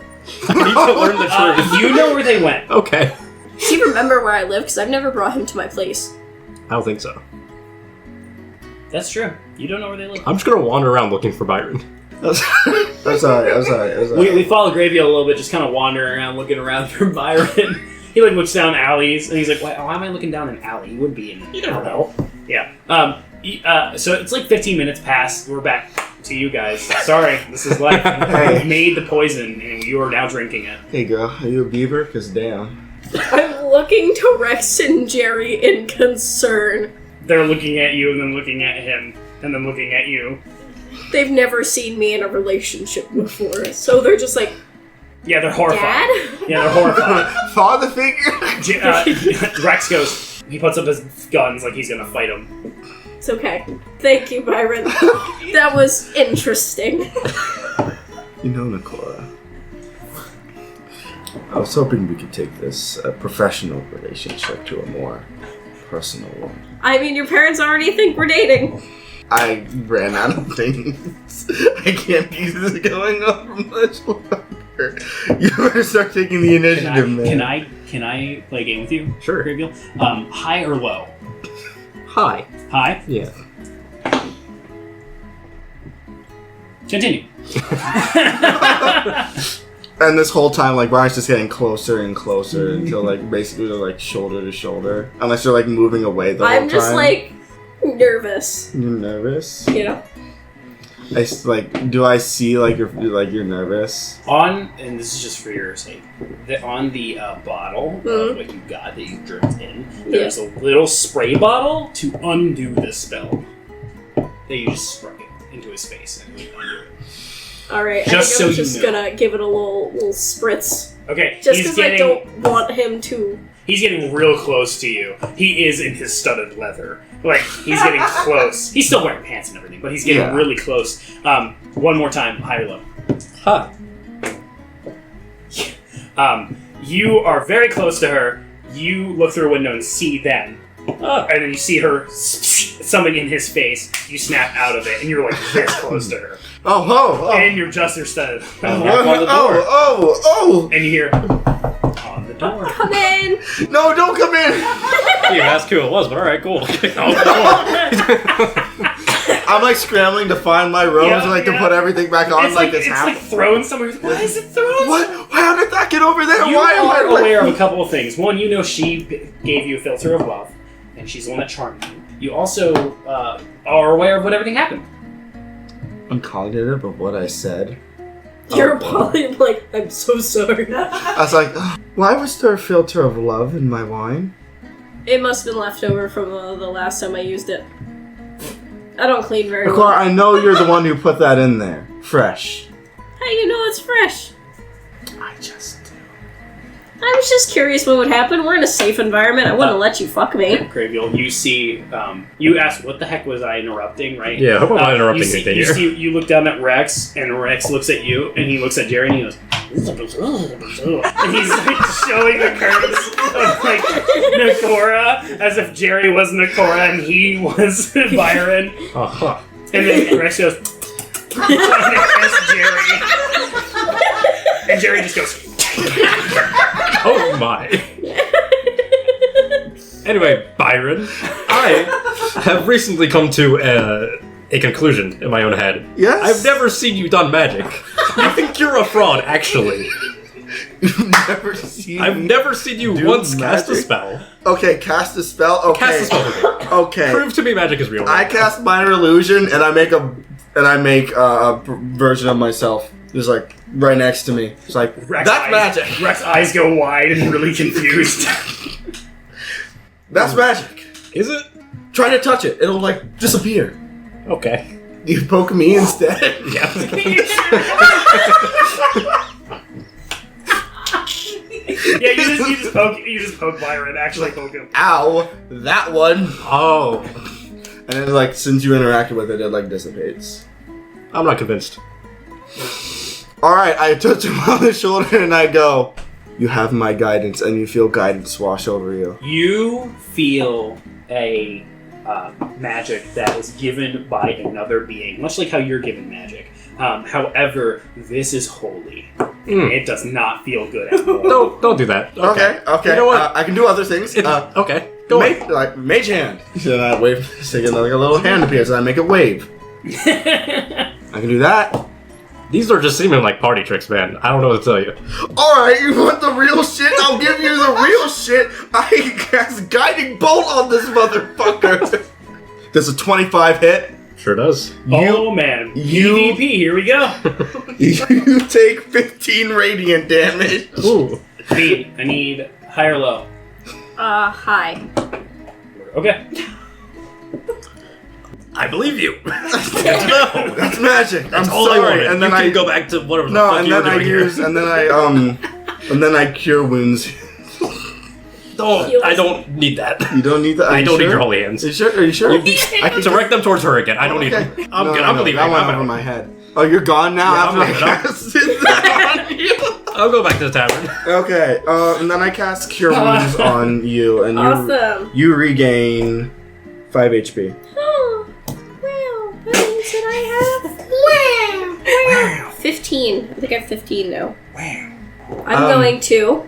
I need to learn the truth. You know where they went. Okay. Does he remember where I live? Because I've never brought him to my place. I don't think so. That's true. You don't know where they live. I'm just gonna wander around looking for Byron. I'm sorry. We follow Grevil a little bit, just kind of wandering around, looking around for Byron. He looks down alleys, and he's like, why am I looking down an alley? He wouldn't be in. You don't know. Yeah. So it's like 15 minutes past. We're back to you guys. Sorry, this is life. Hey. You've made the poison, and you are now drinking it. Hey, girl, are you a beaver? Because damn. I'm looking to Rex and Jerry in concern. They're looking at you, and then looking at him, and then looking at you. They've never seen me in a relationship before, so they're just like, Yeah, they're horrified. Dad? Yeah, they're horrified. Father figure? Rex goes, he puts up his guns like he's gonna fight him. It's okay. Thank you, Byron. That was interesting. You know, Noccora, I was hoping we could take this professional relationship to a more personal one. I mean, your parents already think we're dating. I ran out of things. I can't keep this going on for much longer. You better start taking the initiative, man. Can I play a game with you? Sure. Grevil? High or low? Hi. High? Yeah. Continue. And this whole time, like, Brian's just getting closer and closer until, like, basically they're, like, shoulder to shoulder. Unless you're, like, moving away the whole time. I'm just, like, nervous. You're nervous? You know? Do I see, like, you're nervous? And this is just for your sake, on the bottle of what you got that you dripped in, there's a little spray bottle to undo the spell that you just sprayed into his face. And undo it. Alright, Just I think so I'm just you know. gonna give it a little spritz. Okay, Just because I don't want him to... He's getting real close to you. He is in his studded leather. Like, he's getting close. He's still wearing pants and everything, but he's getting really close. One more time, high or low. Hi. You are very close to her. You look through a window and see them. And then you see her something in his face. You snap out of it, and you're like this close to her. Oh. And you're just her studded. Oh. And you hear on the door. Come in! No, don't come in! You asked who it was, but alright, cool. I'm like scrambling to find my robes and to put everything back on It's it's it's like thrown somewhere. Why is it thrown? What? How did that get over there? You Why am I are aware of a couple of things. One, you know she gave you a filter of love, and she's the one that charmed you. You also are aware of what everything happened. I'm cognitive of what I said. You're probably like, I'm so sorry. I was like, why was there a filter of love in my wine? It must have been left over from the last time I used it. I don't clean very well. Noccora, I know you're the one who put that in there. Fresh. How you know it's fresh? I just do. I was just curious what would happen. We're in a safe environment. I wouldn't let you fuck me. Grevil, you see, you asked, what the heck was I interrupting, right? Yeah, I hope I'm not interrupting anything here. You look down at Rex, and Rex looks at you, and he looks at Jerry, and he goes, and he's like showing the curves of like Noccora, as if Jerry was Noccora and he was Byron. Uh-huh. And then Rex goes, trying to kiss Jerry. And Jerry just goes, Oh my. Anyway, Byron, I have recently come to a conclusion in my own head. Yes? I've never seen you done magic. I think you're a fraud, actually. You've never seen I've never seen you do once cast a magic? spell. Okay, cast a spell? Okay. Cast a spell. Okay. Prove to me magic is real. I cast minor illusion and I make a version of myself. Just like right next to me. It's like Rex that's magic. Rex's eyes go wide and really confused. That's magic. Is it? Try to touch it. It'll like disappear. Okay. You poke me instead. Yeah. Yeah, you just poke Byron, actually poke him. Ow, that one. Oh. And then like since you interacted with it, it like dissipates. I'm not convinced. Alright, I touch him on the shoulder and I go, you have my guidance, and you feel guidance wash over you. You feel a magic that is given by another being, much like how you're given magic. However, this is holy. It does not feel good at all. Don't do that. Okay. You know what? I can do other things. Okay. Go on. Like mage hand. And I wave, like a little hand appears, and I make it wave. I can do that. These are just seeming like party tricks, man. I don't know what to tell you. Alright, you want the real shit? I'll give you the real shit. I cast Guiding Bolt on this motherfucker. Does a 25 hit? Sure does. Oh man, PvP, here we go. You take 15 radiant damage. Ooh. Bean, I need high or low. High. Okay. I believe you. That's magic. That's I'm all sorry. I wanted. And then you I can go back to whatever the no, fuck and you were then I doing here. use, and then I cure wounds. I don't need that. You don't need that. I don't need your holy hands. Are you sure? Are you sure? I can direct them towards her again. I don't need them. I'm good. I'm leaving. That went I'm over out. my head. Oh, you're gone now Yeah, after I'm I out. casted that on you. I'll go back to the tavern. Okay, and then I cast Cure Wounds on you, and Awesome. you regain 5 HP. Oh, wow. That means that I have... Wow. 15. I think I have 15 now. Wow. I'm going to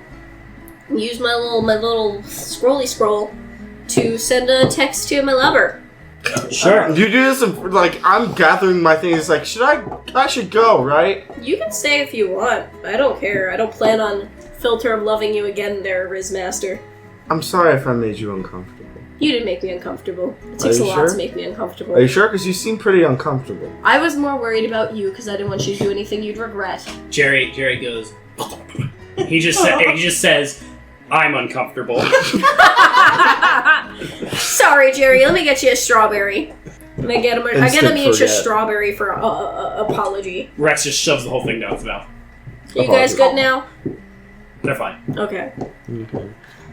use my little scrolly scroll to send a text to my lover. Sure. You do this, like, I'm gathering my things, like, I should go, right? You can stay if you want. I don't care. I don't plan on filter of loving you again there, Rizmaster. I'm sorry if I made you uncomfortable. You didn't make me uncomfortable. It takes a you lot sure? to make me uncomfortable. Are you sure? Because you seem pretty uncomfortable. I was more worried about you because I didn't want you to do anything you'd regret. Jerry goes. He just says, "I'm uncomfortable." Sorry, Jerry. Let me get you a strawberry. I get him a Instant miniature forget. strawberry for apology. Rex just shoves the whole thing down his mouth. You guys good now? They're fine. Okay. Okay.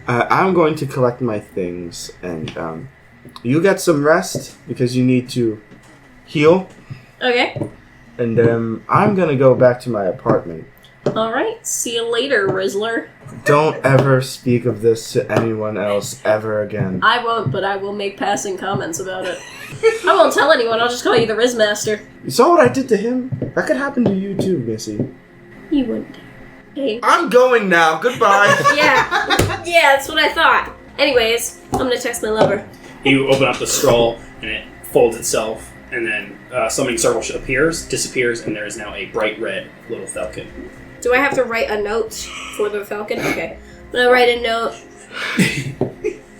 I'm going to collect my things, and you get some rest because you need to heal. Okay. And I'm gonna go back to my apartment. All right. See you later, Rizzler. Don't ever speak of this to anyone else ever again. I won't, but I will make passing comments about it. I won't tell anyone. I'll just call you the Rizmaster. You saw what I did to him? That could happen to you too, Missy. You wouldn't. Hey. I'm going now. Goodbye. Yeah. Yeah, that's what I thought. Anyways, I'm gonna text my lover. You open up the scroll, and it folds itself, and then summoning circle disappears, and there is now a bright red little falcon. Do I have to write a note for the falcon? Okay. I'm gonna write a note.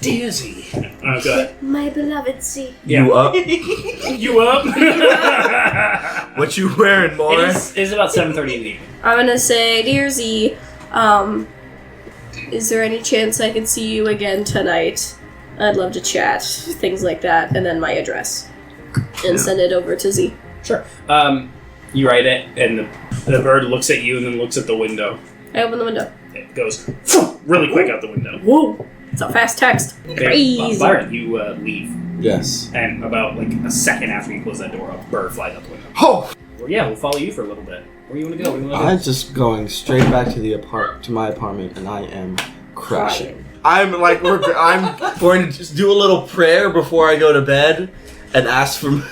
Dizzy. Oh, good. My beloved Z. Yeah. You up? You up? What you wearing, boy? It's about 7:30 in the evening. I'm gonna say, dear Z, is there any chance I can see you again tonight? I'd love to chat, things like that, and then my address, and send it over to Z. Sure. You write it, and the bird looks at you and then looks at the window. I open the window. It goes really quick out the window. Whoa! It's a fast text. Crazy. Byron, you leave, Yes. and about like a second after you close that door, a bird flies out the window. Oh! Well, yeah, we'll follow you for a little bit. Where do you want to go? Where do you wanna I'm just going straight back to my apartment, and I am crashing. I'm going to just do a little prayer before I go to bed, and ask for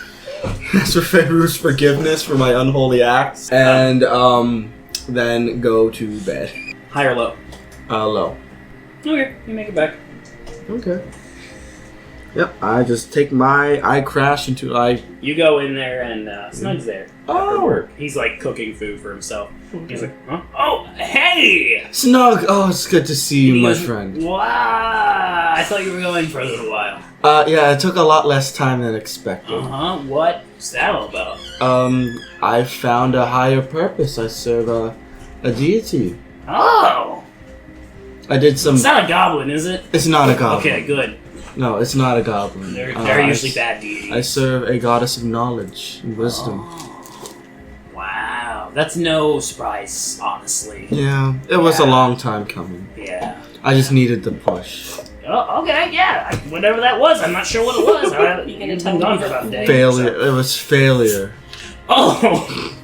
Feru's forgiveness for my unholy acts, and then go to bed. High or low? Low. Okay, you make it back. Okay. Yep. I crash into You go in there and Snug's there. After Oh. work. He's like cooking food for himself. He's like, huh? Oh, hey! Snug. Oh, it's good to see you, He my goes, friend. Wow! I thought you were going for a little while. Yeah, it took a lot less time than expected. What's that all about? I found a higher purpose. I serve a deity. Oh! I did some. It's not a goblin, is it? It's not a goblin. Okay, good. No, it's not a goblin. They're usually bad deities. I serve a goddess of knowledge and wisdom. Oh. Wow. That's no surprise, honestly. Yeah, it was a Yeah. long time coming. Yeah. I just needed the push. Oh, okay, yeah. Whatever that was, I'm not sure what it was. You've been gone for about a day. Failure. So. It was failure. Oh!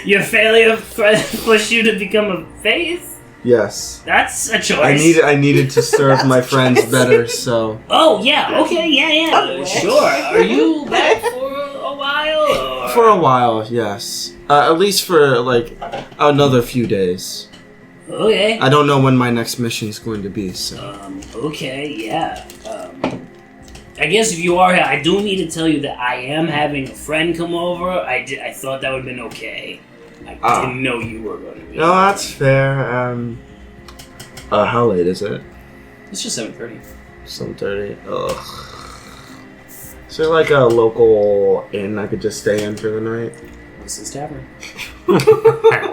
Your failure pushed you to become a faith? Yes. That's a choice. I needed to serve my friends better, so. Oh, yeah, okay, yeah, sure. Are you back for a while? Or? For a while, yes. At least for, like, another few days. Okay. I don't know when my next mission is going to be, so. Okay, yeah. I guess if you are here, I do need to tell you that I am having a friend come over. I thought that would have been okay. I didn't know you were going to be. No, that's fair. How late is it? It's just 7:30. 7:30. Ugh. Is there like a local inn I could just stay in for the night? Whistle's Tavern. Hey,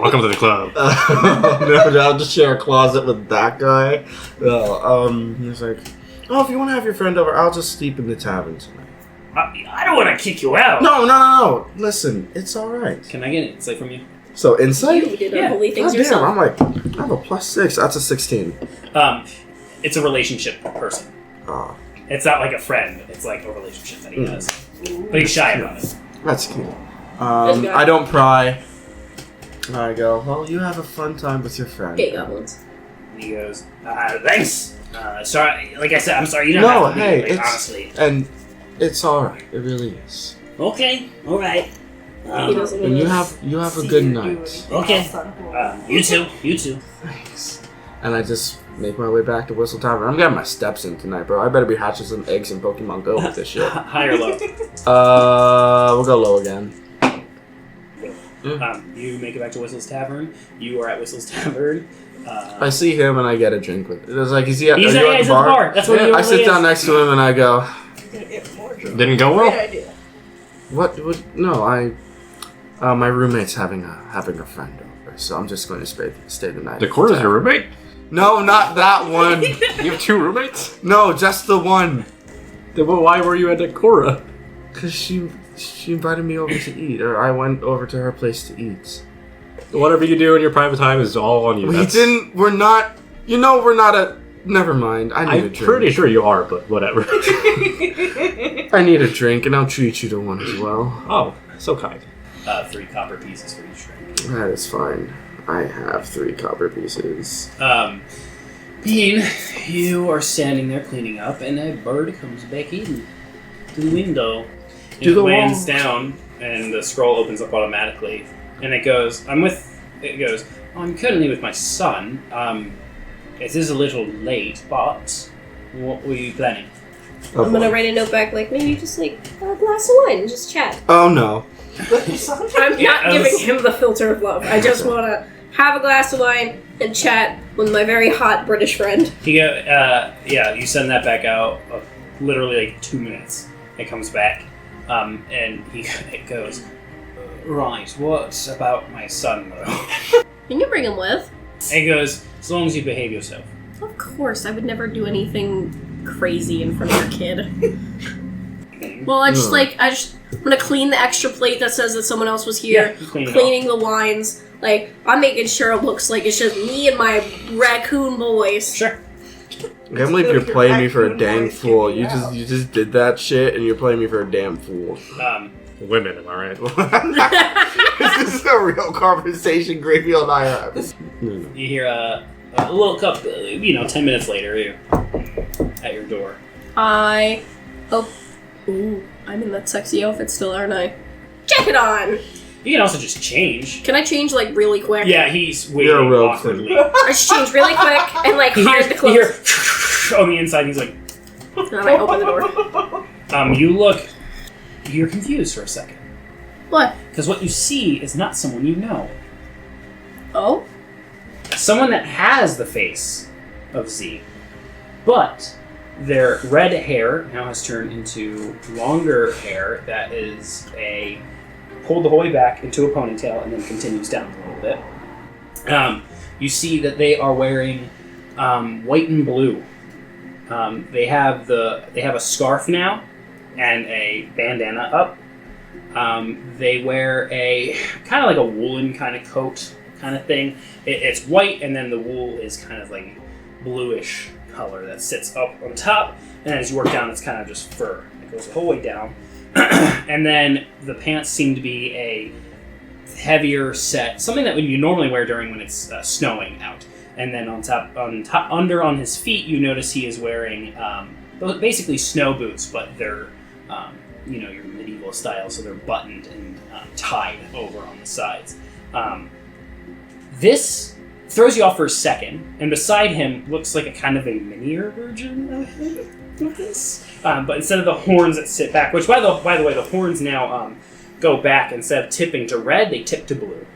welcome to the club. No, I'll just share a closet with that guy. He's like, oh, if you want to have your friend over, I'll just sleep in the tavern tonight. I don't want to kick you out. No. Listen, it's all right. Can I get an insight from you? So insight? You did Yeah. unholy things God damn, yourself. I'm like, I have a +6. That's a 16. It's a relationship person. Oh, It's not like a friend. It's like a relationship that he has. But he's shy about it. that's cute. Good guy. I don't pry. I go, well, you have a fun time with your friend. Gay goblins. And he goes, thanks. Sorry, like I said, I'm sorry. You don't have to hey, leave, like, it's honestly. and it's all right. It really is. Okay, all right. He doesn't And know. you have a good night. Okay. You too. Thanks. And I just make my way back to Whistle Tavern. I'm getting my steps in tonight, bro. I better be hatching some eggs in Pokemon Go with this shit. High or low? We'll go low again. You make it back to Whistle's Tavern. You are at Whistle's Tavern. I see him and I get a drink with it. It's like, is he at, He's are at, you yeah, at he's the at the bar? bar. That's what he I sit really down is. next to him and I go, Didn't go well. Great idea. what? No, my roommate's having a friend over, so I'm just going to stay the night. Deccora's your roommate? No, not that one. You have 2 roommates? No, just the one. Then why were you at Decora? Cause she invited me over to eat, or I went over to her place to eat. Whatever you do in your private time is all on you. We're not. You know, we're not a. Never mind. I need a I'm drink. pretty sure you are, but whatever. I need a drink, and I'll treat you to one as well. Oh, so kind. 3 copper pieces for each drink. That is fine. I have 3 copper pieces. Bean, you are standing there cleaning up, and a bird comes back in to the window. To It the lands wall. down, and the scroll opens up automatically. And it goes, I'm currently with my son. It is a little late, but what were you planning? I'm gonna write a note back, like, maybe just like a glass of wine and just chat. Oh no. I'm Yeah, not I was- giving him the filter of love. I just wanna have a glass of wine and chat with my very hot British friend. You you send that back out. Literally like 2 minutes. It comes back, and it goes. Right. What about my son, though? Can you bring him with? It goes. As long as you behave yourself. Of course, I would never do anything crazy in front of your kid. Well, I'm gonna clean the extra plate that says that someone else was here. Yeah, you clean it Cleaning the wines. Like, I'm making sure it looks like it's just me and my raccoon boys. Sure. I can't believe you're playing me for a dang fool. You just did that shit, and you're playing me for a damn fool. Women, am I right? This is a real conversation Grevil and I have. You hear a little cup. 10 minutes later, you're at your door. Ooh, I'm in that sexy outfit still, aren't I? Check it on! You can also just change. Can I change, like, really quick? Yeah, he's waiting You're a rogue awkwardly. I just change really quick and, like, You hide the clothes. hear on the inside. He's like, And then I open the door. you look. You're confused for a second What? because what you see is not someone you know. Oh? Someone that has the face of Z, but their red hair now has turned into longer hair that is pulled the whole way back into a ponytail and then continues down a little bit. You see that they are wearing white and blue. They have a scarf now and a bandana up. They wear a kind of like a woolen kind of coat kind of thing. It's white, and then the wool is kind of like bluish color that sits up on top, and then as you work down, it's kind of just fur. It goes the whole way down. And then the pants seem to be a heavier set, something that you normally wear during when it's snowing out. And then on his feet, you notice he is wearing basically snow boots, but they're your medieval style, so they're buttoned and tied over on the sides. This throws you off for a second, and beside him looks like a kind of a minier version of this. But instead of the horns that sit back, which by the way, the horns now go back, instead of tipping to red, they tip to blue.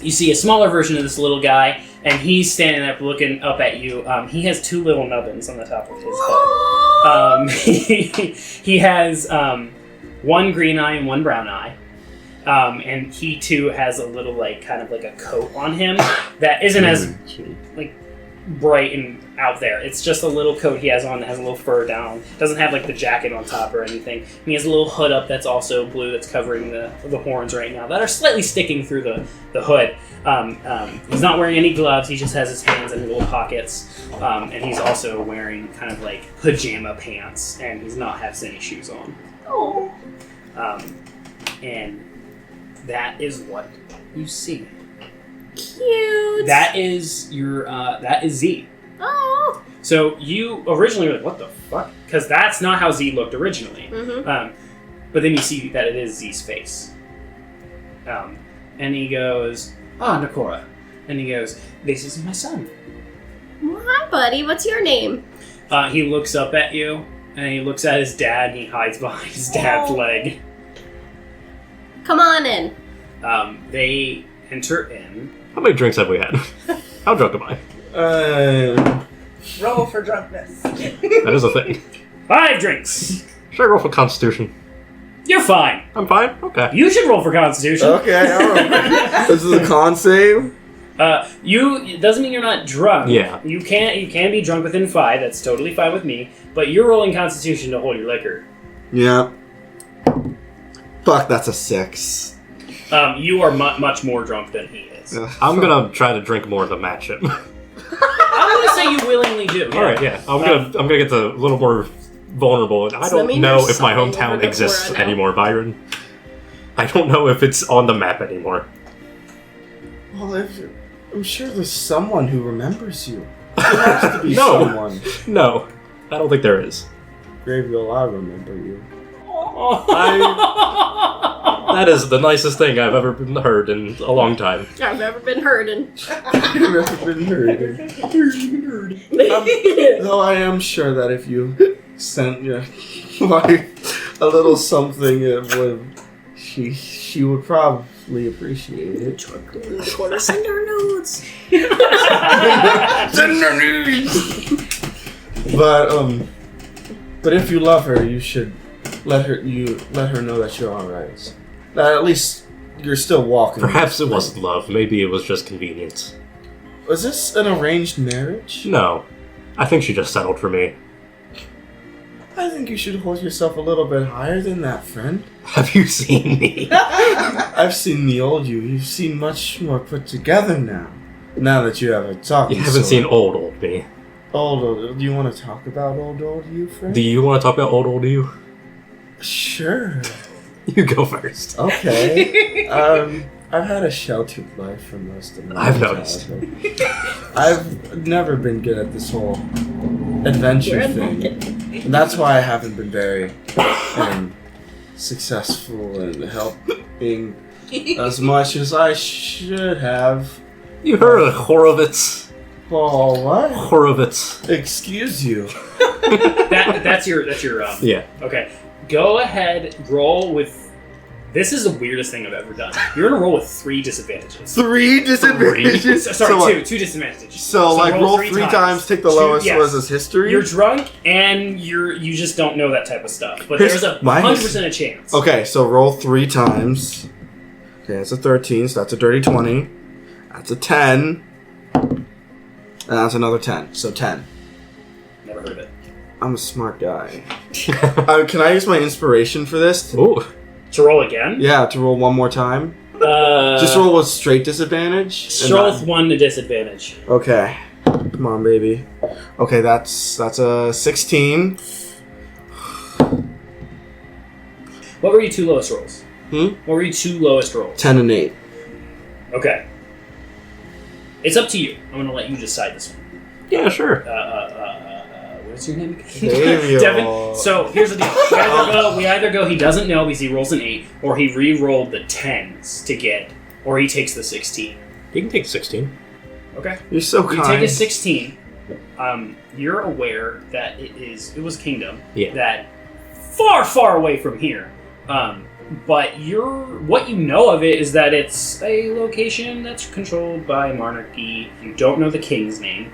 You see a smaller version of this little guy, and he's standing there looking up at you. He has 2 little nubbins on the top of his head. He has one green eye and one brown eye. And he too has a little kind of like a coat on him that isn't as bright and out there. It's just a little coat he has on that has a little fur down. Doesn't have like the jacket on top or anything. And he has a little hood up that's also blue that's covering the horns right now that are slightly sticking through the hood. He's not wearing any gloves. He just has his hands in little pockets. And he's also wearing kind of like pajama pants, and he's not has any shoes on. Oh. And that is what you see. Cute. That is that is Z. Oh. So you originally were like, what the fuck? Because that's not how Z looked originally. Mm-hmm. But then you see that it is Z's face. And he goes, Noccora. And he goes, this is my son. Well, hi, buddy. What's your name? He looks up at you, and he looks at his dad, and he hides behind his dad's leg. Come on in. They enter in. How many drinks have we had? How drunk am I? Roll for drunkenness. That is a thing. 5 drinks. Should I roll for Constitution? You're fine. I'm fine? Okay. You should roll for Constitution. Okay, alright. This is a con save? It doesn't mean you're not drunk. Yeah. You can be drunk within 5, that's totally fine with me, but you're rolling Constitution to hold your liquor. Yeah. Fuck, that's a 6. You are much more drunk than he is. I'm gonna try to drink more to match him. I'm gonna say you willingly do. Yeah. Alright, yeah. I'm gonna get a little more vulnerable. I Does that don't mean know you're if my signing hometown over exists Noccora now? anymore, Byron. I don't know if it's on the map anymore. Well, I'm sure there's someone who remembers you. There has to be No. someone. No. I don't think there is. Grevil, I remember you. That is the nicest thing I've ever heard in a long time. I've never been hurting. I've never been hurt. Though I am sure that if you sent your wife a little something, it would. She would probably appreciate it. Send her nudes. Send her nudes. But if you love her, you should let her know that you're all right. That at least you're still walking. Perhaps it wasn't love. Maybe it was just convenience. Was this an arranged marriage? No. I think she just settled for me. I think you should hold yourself a little bit higher than that, friend. Have you seen me? I've seen the old you. You've seen much more put together now. Now that you have a talking You haven't sword. seen old me. Old. Do you want to talk about old you, friend? Do you want to talk about old you? Sure. You go first. Okay. I've had a sheltered life for most of my I've noticed. childhood. I've never been good at this whole adventure thing. And that's why I haven't been very successful in helping as much as I should have. You heard of Horowitz? Oh, what? Horowitz. Excuse you. That's your Yeah. Okay. Go ahead, roll with. This is the weirdest thing I've ever done. You're gonna roll with 3 disadvantages. 3 disadvantages? Sorry, what? 2 disadvantages. So like roll 3 times, take the lowest was his history? You're drunk and you just don't know that type of stuff. But Here's there's a my 100% a chance. Okay, so roll 3 times. Okay, that's a 13, so that's a dirty 20. That's a 10. And that's another 10, so 10. Never heard of it. I'm a smart guy. Can I use my inspiration for this? Ooh. To roll again? Yeah, to roll one more time. Just roll with straight disadvantage. Roll with 1 to disadvantage. Okay, come on, baby. Okay, that's a 16. What were your 2 lowest rolls? Hmm? What were your 2 lowest rolls? 10 and 8. Okay. It's up to you. I'm gonna let you decide this one. Yeah, sure. What's your name again? Davio. Devin. So here's the deal. We either go he doesn't know because he rolls an 8, or he re-rolled the 10s to get, or he takes the 16. You can take 16. Okay. You're so kind. You take a 16. You're aware that it was Kingdom. Yeah. That far, far away from here. But what you know of it is that it's a location that's controlled by monarchy. You don't know the king's name.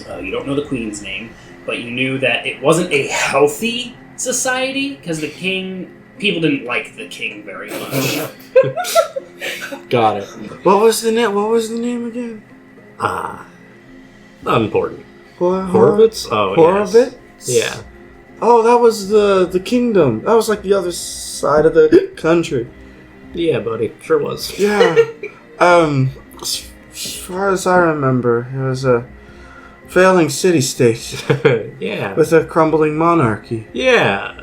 You don't know the queen's name, but you knew that it wasn't a healthy society because people didn't like the king very much. Got it. What was the name again? Not important. Horvitz? Oh, Horvitz? yes. Yeah. Oh, that was the kingdom. That was like the other side of the country. Yeah, buddy. Sure was. Yeah. As far as I remember, it was a failing city-state Yeah. with a crumbling monarchy. Yeah.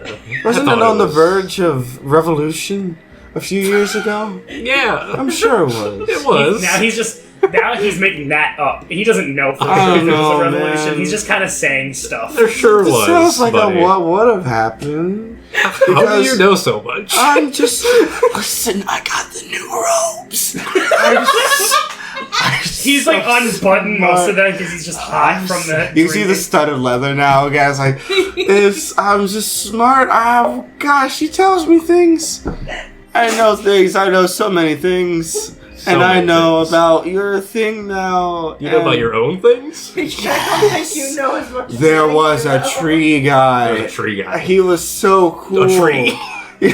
Wasn't it on the verge of revolution a few years ago? Yeah. I'm sure it was. It was. Now he's making that up. He doesn't know for I sure if don't it was know, a revolution. man. He's just kind of saying stuff. There sure It was. sounds like buddy. what would have happened. How do you know so much? I'm just... Listen, I got the new robes. He's like unbuttoned most of them because he's just hot from the. You see the studded leather now, guys. Like, I'm just smart. Gosh, he tells me things. I know things. I know so many things. And I know about your thing now. You know about your own things? I don't think you know as much as There I think was you a know. tree guy. There's a tree guy. He was so cool. A tree. Bro,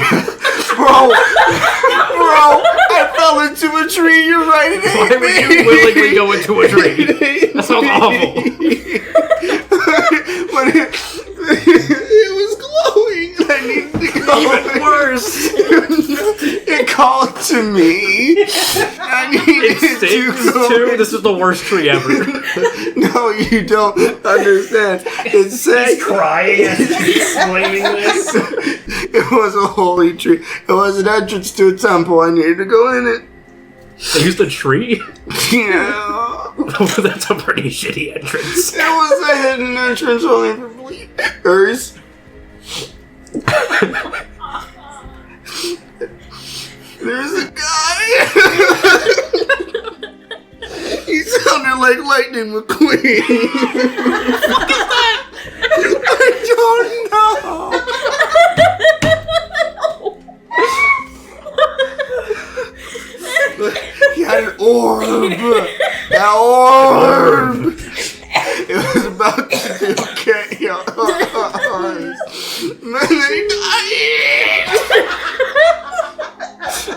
I fell into a tree. You're right. It Why would you willingly go into a tree? That sounds awful. But it was glowing. And I needed to go. Even worse. It called to me. I needed It stings to go. too. This is the worst tree ever. No, you don't understand. It said He's crying as he's explaining this. it was a holy tree. It was an entrance to a temple. I needed to go in it. They used a tree? Yeah. That's a pretty shitty entrance. It was a hidden entrance only for believers. There's a guy. He sounded like Lightning McQueen. What is that? I don't know. He had an orb. That orb. It was about to do chaos. And then he died.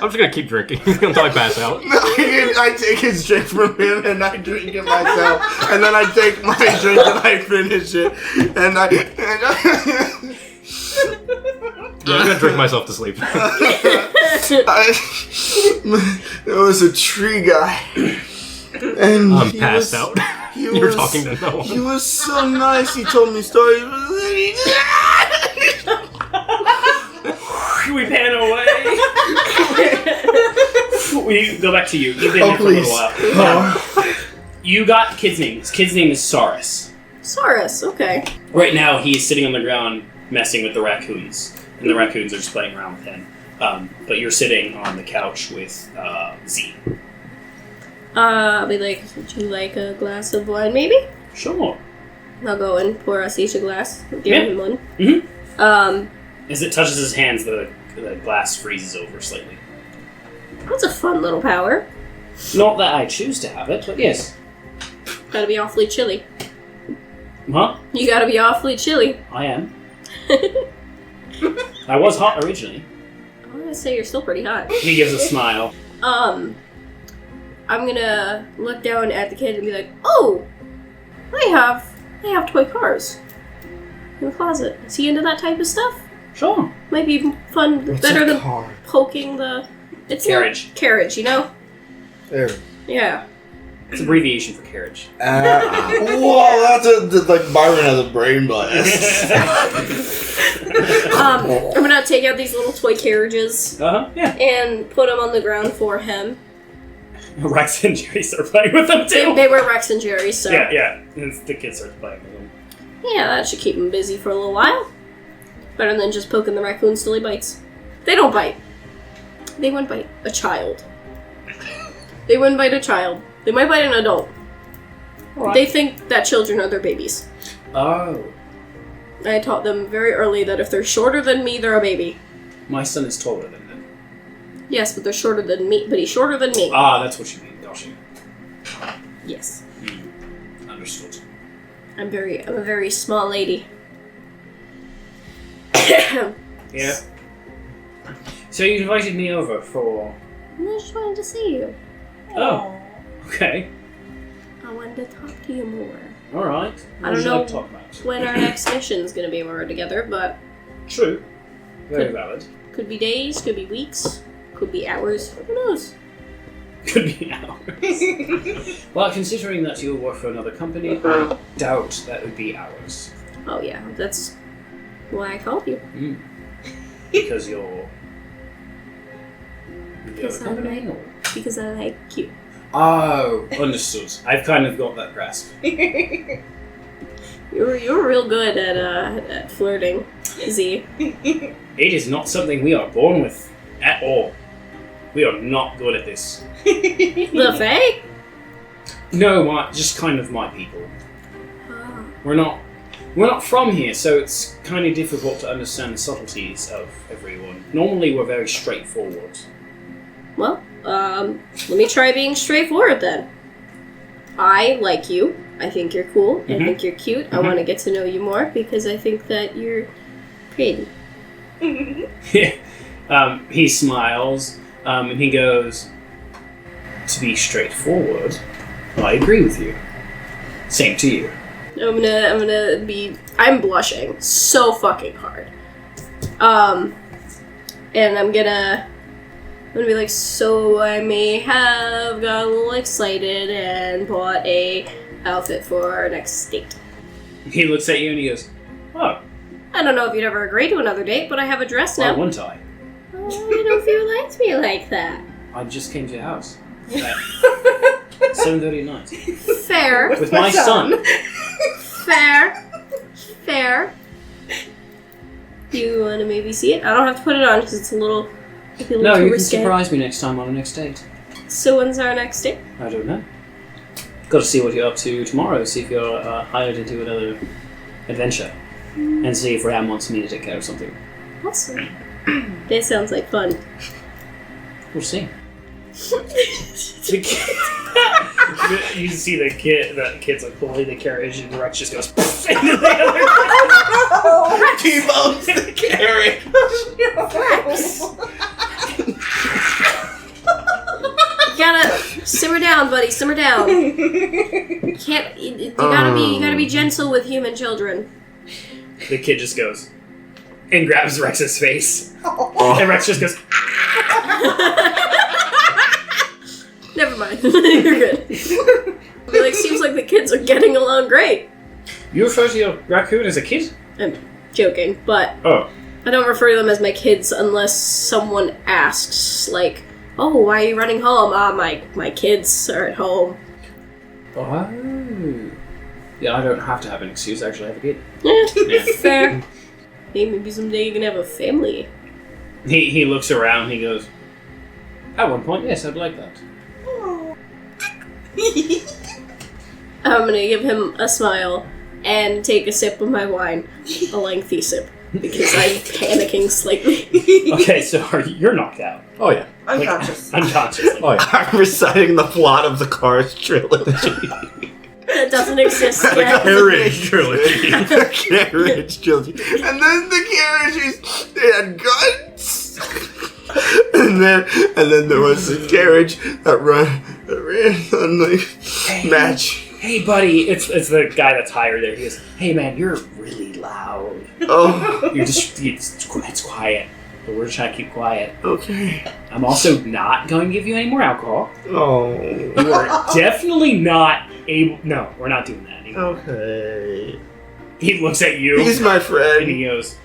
I'm just gonna keep drinking until I pass out. No, I take his drink from him and I drink it myself. And then I take my drink and I finish it. And I Yeah, I'm gonna drink myself to sleep. there was a tree guy. And I'm he passed was- out. he You're was- talking to no He one. was so nice. He told me stories. We pan away. We go back to you. You've been Oh, here for a little please. while. You got kid's name. His kid's name is Saurus. Saurus, okay. Right now, he's sitting on the ground messing with the raccoons, and the raccoons are just playing around with him. But you're sitting on the couch with Z. I'll be like, would you like a glass of wine, maybe? Sure. I'll go and pour us each a glass. Give Yeah. him one. Mm-hmm. As it touches his hands, the glass freezes over slightly. That's a fun little power. Not that I choose to have it, but yes. Gotta be awfully chilly. Huh? You gotta be awfully chilly. I am. I was hot originally. I'm gonna say you're still pretty hot. He gives a smile. I'm gonna look down at the kid and be like, "Oh, I have toy cars in the closet. Is he into that type of stuff? Sure. Might be fun, better than car? poking the Carriage. Carriage, you know? There. Yeah. It's abbreviation for carriage. Whoa, that's like Byron has a brain blast. I'm gonna take out these little toy carriages Yeah. and put them on the ground for him. Rex and Jerry start playing with them too. They were Rex and Jerry, so Yeah. And the kid starts playing with them. yeah, that should keep him busy for a little while. Better than just poking the raccoons till he bites. They don't bite. They wouldn't bite a child. They wouldn't bite a child. They might bite an adult. What? They think that children are their babies. Oh. I taught them very early that if they're shorter than me, they're a baby. My son is taller than them. Yes, but they're shorter than me. But he's shorter than me. Ah, that's what you mean, don't you? Yes. Understood. I'm a very small lady. Yeah. So you invited me over for... I just wanted to see you. Oh. Okay. I wanted to talk to you more. All right. I What don't would you know like to talk about? when our next mission's gonna be when we're together, but True. Very Good. valid. could be days, could be weeks, could be hours. Who knows? Could be hours. Well, considering that you work for another company, I doubt that would be hours. Oh yeah, that's why I called you. Because you're... Because the other I company, like- or- Because I like you. Oh, understood. I've kind of got that grasp. You're real good at flirting, Z. It is not something we are born with at all. We are not good at this. The Fae? No, just kind of my people. Ah. We're not from here, so it's kind of difficult to understand the subtleties of everyone. Normally, we're very straightforward. Well, let me try being straightforward then. I like you. I think you're cool. I Mhm. think you're cute. I Mhm. want to get to know you more because I think that you're pretty. He smiles, and he goes, "To be straightforward, I agree with you. Same to you." I'm blushing so fucking hard. And I'm gonna be like, so I may have got a little excited and bought a outfit for our next date. He looks at you and he goes, "Oh, I don't know if you'd ever agree to another date, but I have a dress now. one tie. Oh, I don't know if you liked me like that. I just came to your house at 7:30 at night Fair. with my son." Fair. You want to maybe see it? I don't have to put it on because it's a little too No, you can risque. surprise me next time on the next date. So when's our next date? I don't know. Got to see what you're up to tomorrow. See if you're hired into another adventure, and see if Ram wants me to take care of something. Awesome. That sounds like fun. We'll see. The kid, you see the kid's like pulling the carriage, and Rex just goes into the other. T-bones the carrot. You gotta simmer down, buddy. Simmer down. You gotta be gentle with human children. The kid just goes and grabs Rex's face, and Rex just goes. Never mind. You're good. Seems like the kids are getting along great. You refer to your raccoon as a kid? I'm joking, but Oh. I don't refer to them as my kids unless someone asks, like, "Oh, why are you running home?" My kids are at home. Oh. Yeah, I don't have to have an excuse. I actually have a kid. Yeah, fair. Hey, maybe someday you can have a family. He looks around. He goes. At one point, yes, I'd like that. I'm gonna give him a smile and take a sip of my wine, a lengthy sip, because I'm panicking slightly. Okay, so you're knocked out. Oh yeah. Unconscious. Unconscious. Oh yeah. I'm reciting the plot of the Cars trilogy. That doesn't exist The yet. carriage trilogy. The carriage trilogy. And then the carriages, they had guns. And then there was the carriage that ran on the match. Hey, buddy, it's the guy that's hired there. He goes, "Hey, man, you're really loud. Oh, You're just it's quiet, but we're trying to keep quiet. okay. I'm also not going to give you any more alcohol. Oh, You are definitely not able. No, we're not doing that anymore." okay. He looks at you He's my and friend. he goes.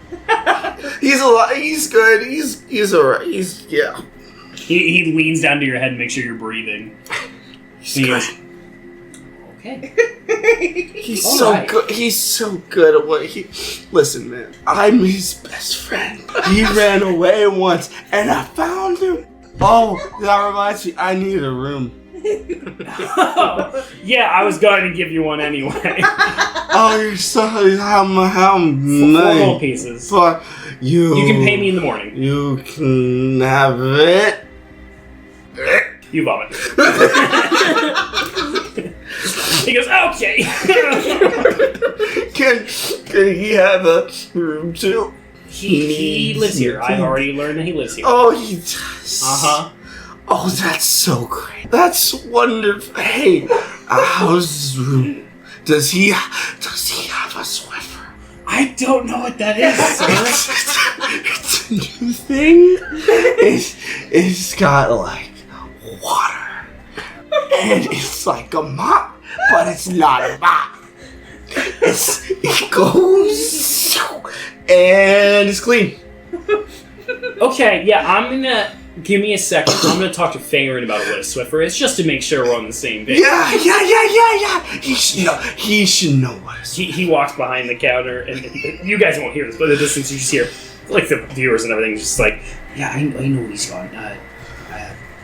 He's alive. He's good. He's alright. Yeah. He leans down to your head and makes sure you're breathing. He's He good. goes, "Okay." He's All so right. good. He's so good at what he. Listen, man. I'm his best friend. He ran away once, and I found him. Oh, that reminds me. I need a room. Yeah, I was going to give you one anyway. Oh, you're so how 4 nice. gold pieces. But you. You can pay me in the morning. You can have it. You vomit. He goes, okay. Can he have a room too? He lives here. I've already learned that he lives here. Oh, he does. Uh-huh. Oh, that's so great. That's wonderful. Hey, how's his room? Does he have a Swiffer? I don't know what that is, sir. It's a new thing. It's got like water, and it's like a mop, but it's not a mop. It goes and it's clean. Okay, yeah, I'm gonna... Give me a second. I'm gonna talk to Farin about what a Swiffer is, just to make sure we're on the same page. Yeah. He should know what it's. He walks behind the counter, and you guys won't hear this, but in the distance you just hear, like, the viewers and everything, just like, yeah, I know what he's got.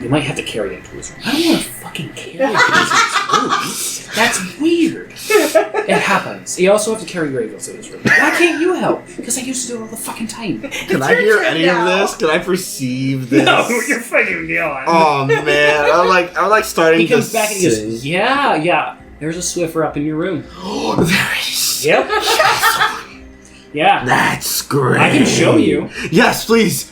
You might have to carry him to his room. I don't want to fucking carry him to his room. That's weird. It happens. You also have to carry Grevil to his room. Why can't you help? Because I used to do it all the fucking time. Can I hear any of this? Can I perceive this? No, you're fucking gone. Oh man, I'm like starting. He comes to back and he goes, yeah. There's a Swiffer up in your room. Oh, there is. Yep. Yeah. That's great. I can show you. Yes, please.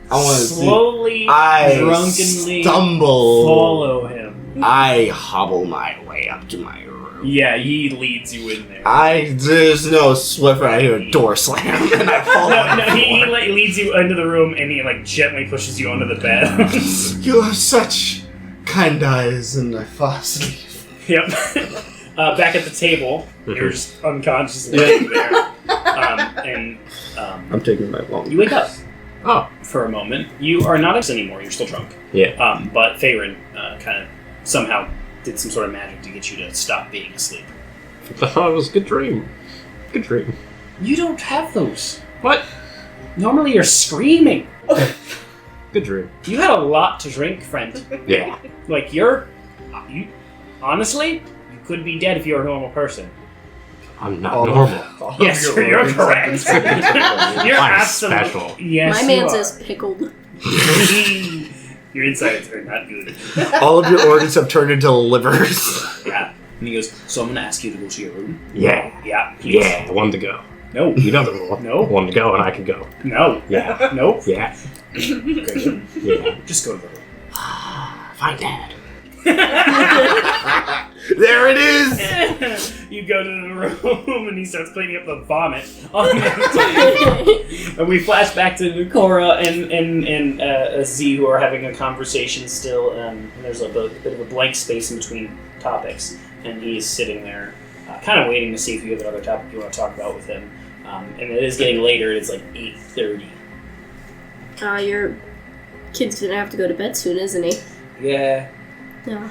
I wanna slowly, drunkenly follow him. I hobble my way up to my room. Yeah, he leads you in there. There's no Swiffer. I hear a door slam and I fall. He leads you into the room and he gently pushes you onto the bed. You have such kind eyes, and I fall asleep. Yep. Back at the table, you're just unconsciously laying there, I'm taking my long. You wake up. Oh. For a moment. You are not us anymore, you're still drunk. Yeah. But Farin kind of somehow did some sort of magic to get you to stop being asleep. I thought it was a good dream. Good dream. You don't have those. What? Normally you're screaming. Good dream. You had a lot to drink, friend. Yeah. Like, honestly, you could be dead if you were a normal person. I'm not normal. Yes, you're correct. You're I'm absolutely special. Yes, My man's is pickled. Your insides are not good. All of your organs have turned into livers. Yeah. And he goes, so I'm going to ask you to go to your room. Yeah. Yeah, please. Yeah, one to go. No. You know the rule. No. One to go and I can go. No. Yeah. Nope. Yeah. Great. Yeah. Just go to the room. Find Dad. There it is! You go to the room and he starts cleaning up the vomit on the table. And we flash back to Noccora and Z, who are having a conversation still. And there's a bit of a blank space in between topics. And he's sitting there kind of waiting to see if you have another topic you want to talk about with him. And it is getting later. It's like 8:30. Your kid's gonna have to go to bed soon, isn't he? Yeah. Yeah.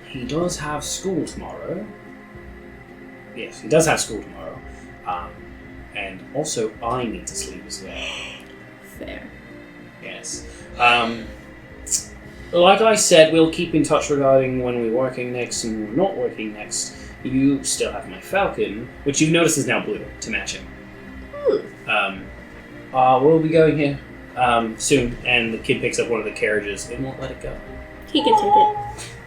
He does have school tomorrow. Yes, he does have school tomorrow. And also, I need to sleep as well. Fair. Yes. Like I said, we'll keep in touch regarding when we're working next and when we're not working next. You still have my falcon, which you've noticed is now blue, to match him. We'll be going here soon, and the kid picks up one of the carriages and won't let it go. He can take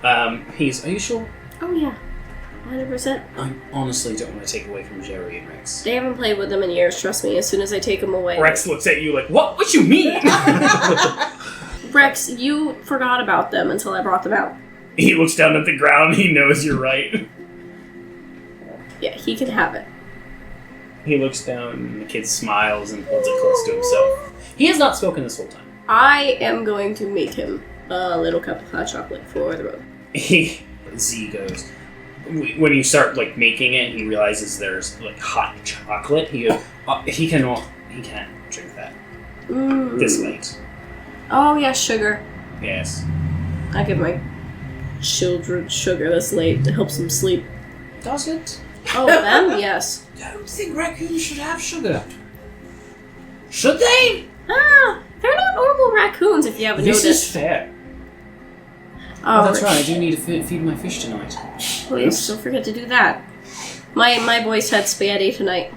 it. Are you sure? Oh yeah, 100%. I honestly don't want to take away from Jerry and Rex. They haven't played with them in years. Trust me. As soon as I take them away, Rex looks at you like, what? What you mean? Rex, you forgot about them until I brought them out. He looks down at the ground. He knows you're right. Yeah, he can have it. He looks down, and the kid smiles and holds it close to himself. He has not spoken this whole time. I am going to make him a little cup of hot chocolate for the road. Z goes, when you start making it, he realizes there's hot chocolate. He goes, he can't drink that this late. Oh yeah, sugar. Yes. I give my children sugar this late. It helps them sleep. Does it? Oh, them? Yes. I don't think raccoons should have sugar. Should they? They're not normal raccoons if you haven't This noticed. is fair. Oh, that's right. I do need to feed my fish tonight. Please, don't forget to do that. My boys had spaghetti tonight.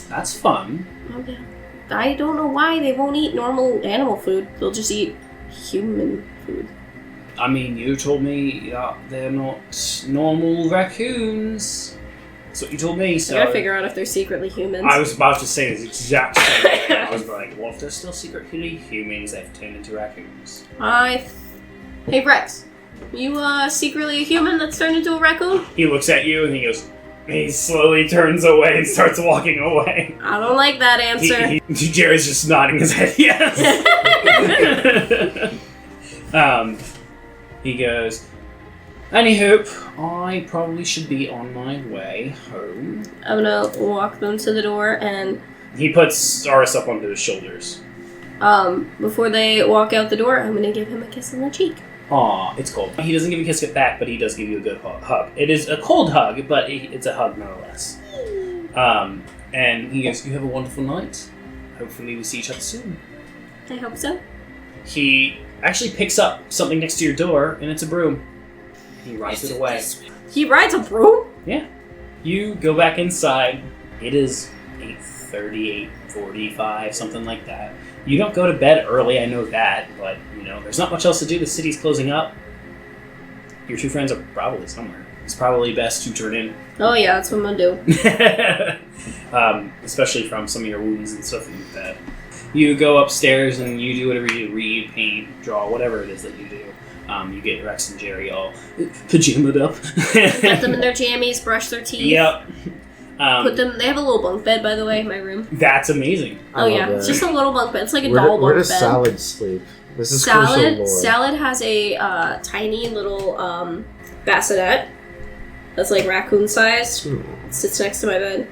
That's fun. Okay. I don't know why they won't eat normal animal food. They'll just eat human food. I mean, you told me that they're not normal raccoons. That's what you told me, so... I gotta figure out if they're secretly humans. I was about to say the exact same thing. I was like, well, if they're still secretly humans, they've turned into raccoons. Hey, Rex. You, secretly a human that's turned into a raccoon? He looks at you and he slowly turns away and starts walking away. I don't like that answer. Jerry's just nodding his head yes. He goes, anywho, I probably should be on my way home. I'm gonna walk them to the door and... He puts Saris up onto his shoulders. Before they walk out the door, I'm gonna give him a kiss on the cheek. Aw, it's cold. He doesn't give you a kiss back, but he does give you a good hug. It is a cold hug, but it's a hug nonetheless. And he goes, you have a wonderful night. Hopefully we see each other soon. I hope so. He actually picks up something next to your door, and it's a broom. He rides it away. He rides a broom? Yeah. You go back inside. It is 8:30, 8:45, something like that. You don't go to bed early, I know that, but, there's not much else to do. The city's closing up. Your two friends are probably somewhere. It's probably best to turn in. Oh yeah, that's what I'm gonna do. Especially from some of your wounds and stuff that you've had. You go upstairs and you do whatever you do. Read, paint, draw, whatever it is that you do. You get Rex and Jerry all pajamaed up. Put them in their jammies, brush their teeth. Yep. They have a little bunk bed, by the way, in my room. That's amazing. Oh yeah, it's just a little bunk bed. It's like a doll bunk bed. Where does Salad sleep? This is crucial lore. Salad has a tiny little bassinet that's like raccoon sized. It sits next to my bed.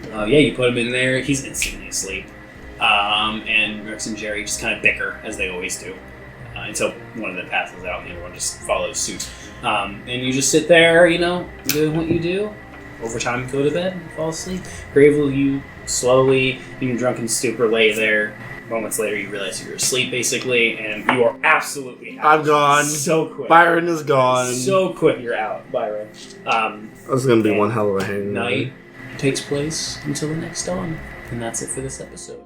Yeah, you put him in there. He's instantly asleep. And Rex and Jerry just kind of bicker, as they always do, until one of them passes out and everyone just follows suit. And you just sit there, doing what you do. Over time, go to bed and fall asleep. Grevil, you slowly, in your drunken stupor, lay there. Moments later, you realize you're asleep, basically, and you are absolutely out. I'm gone. So quick. Byron is gone. So quick, you're out, Byron. That's gonna be one hell of a hang. Night takes place until the next dawn, and that's it for this episode.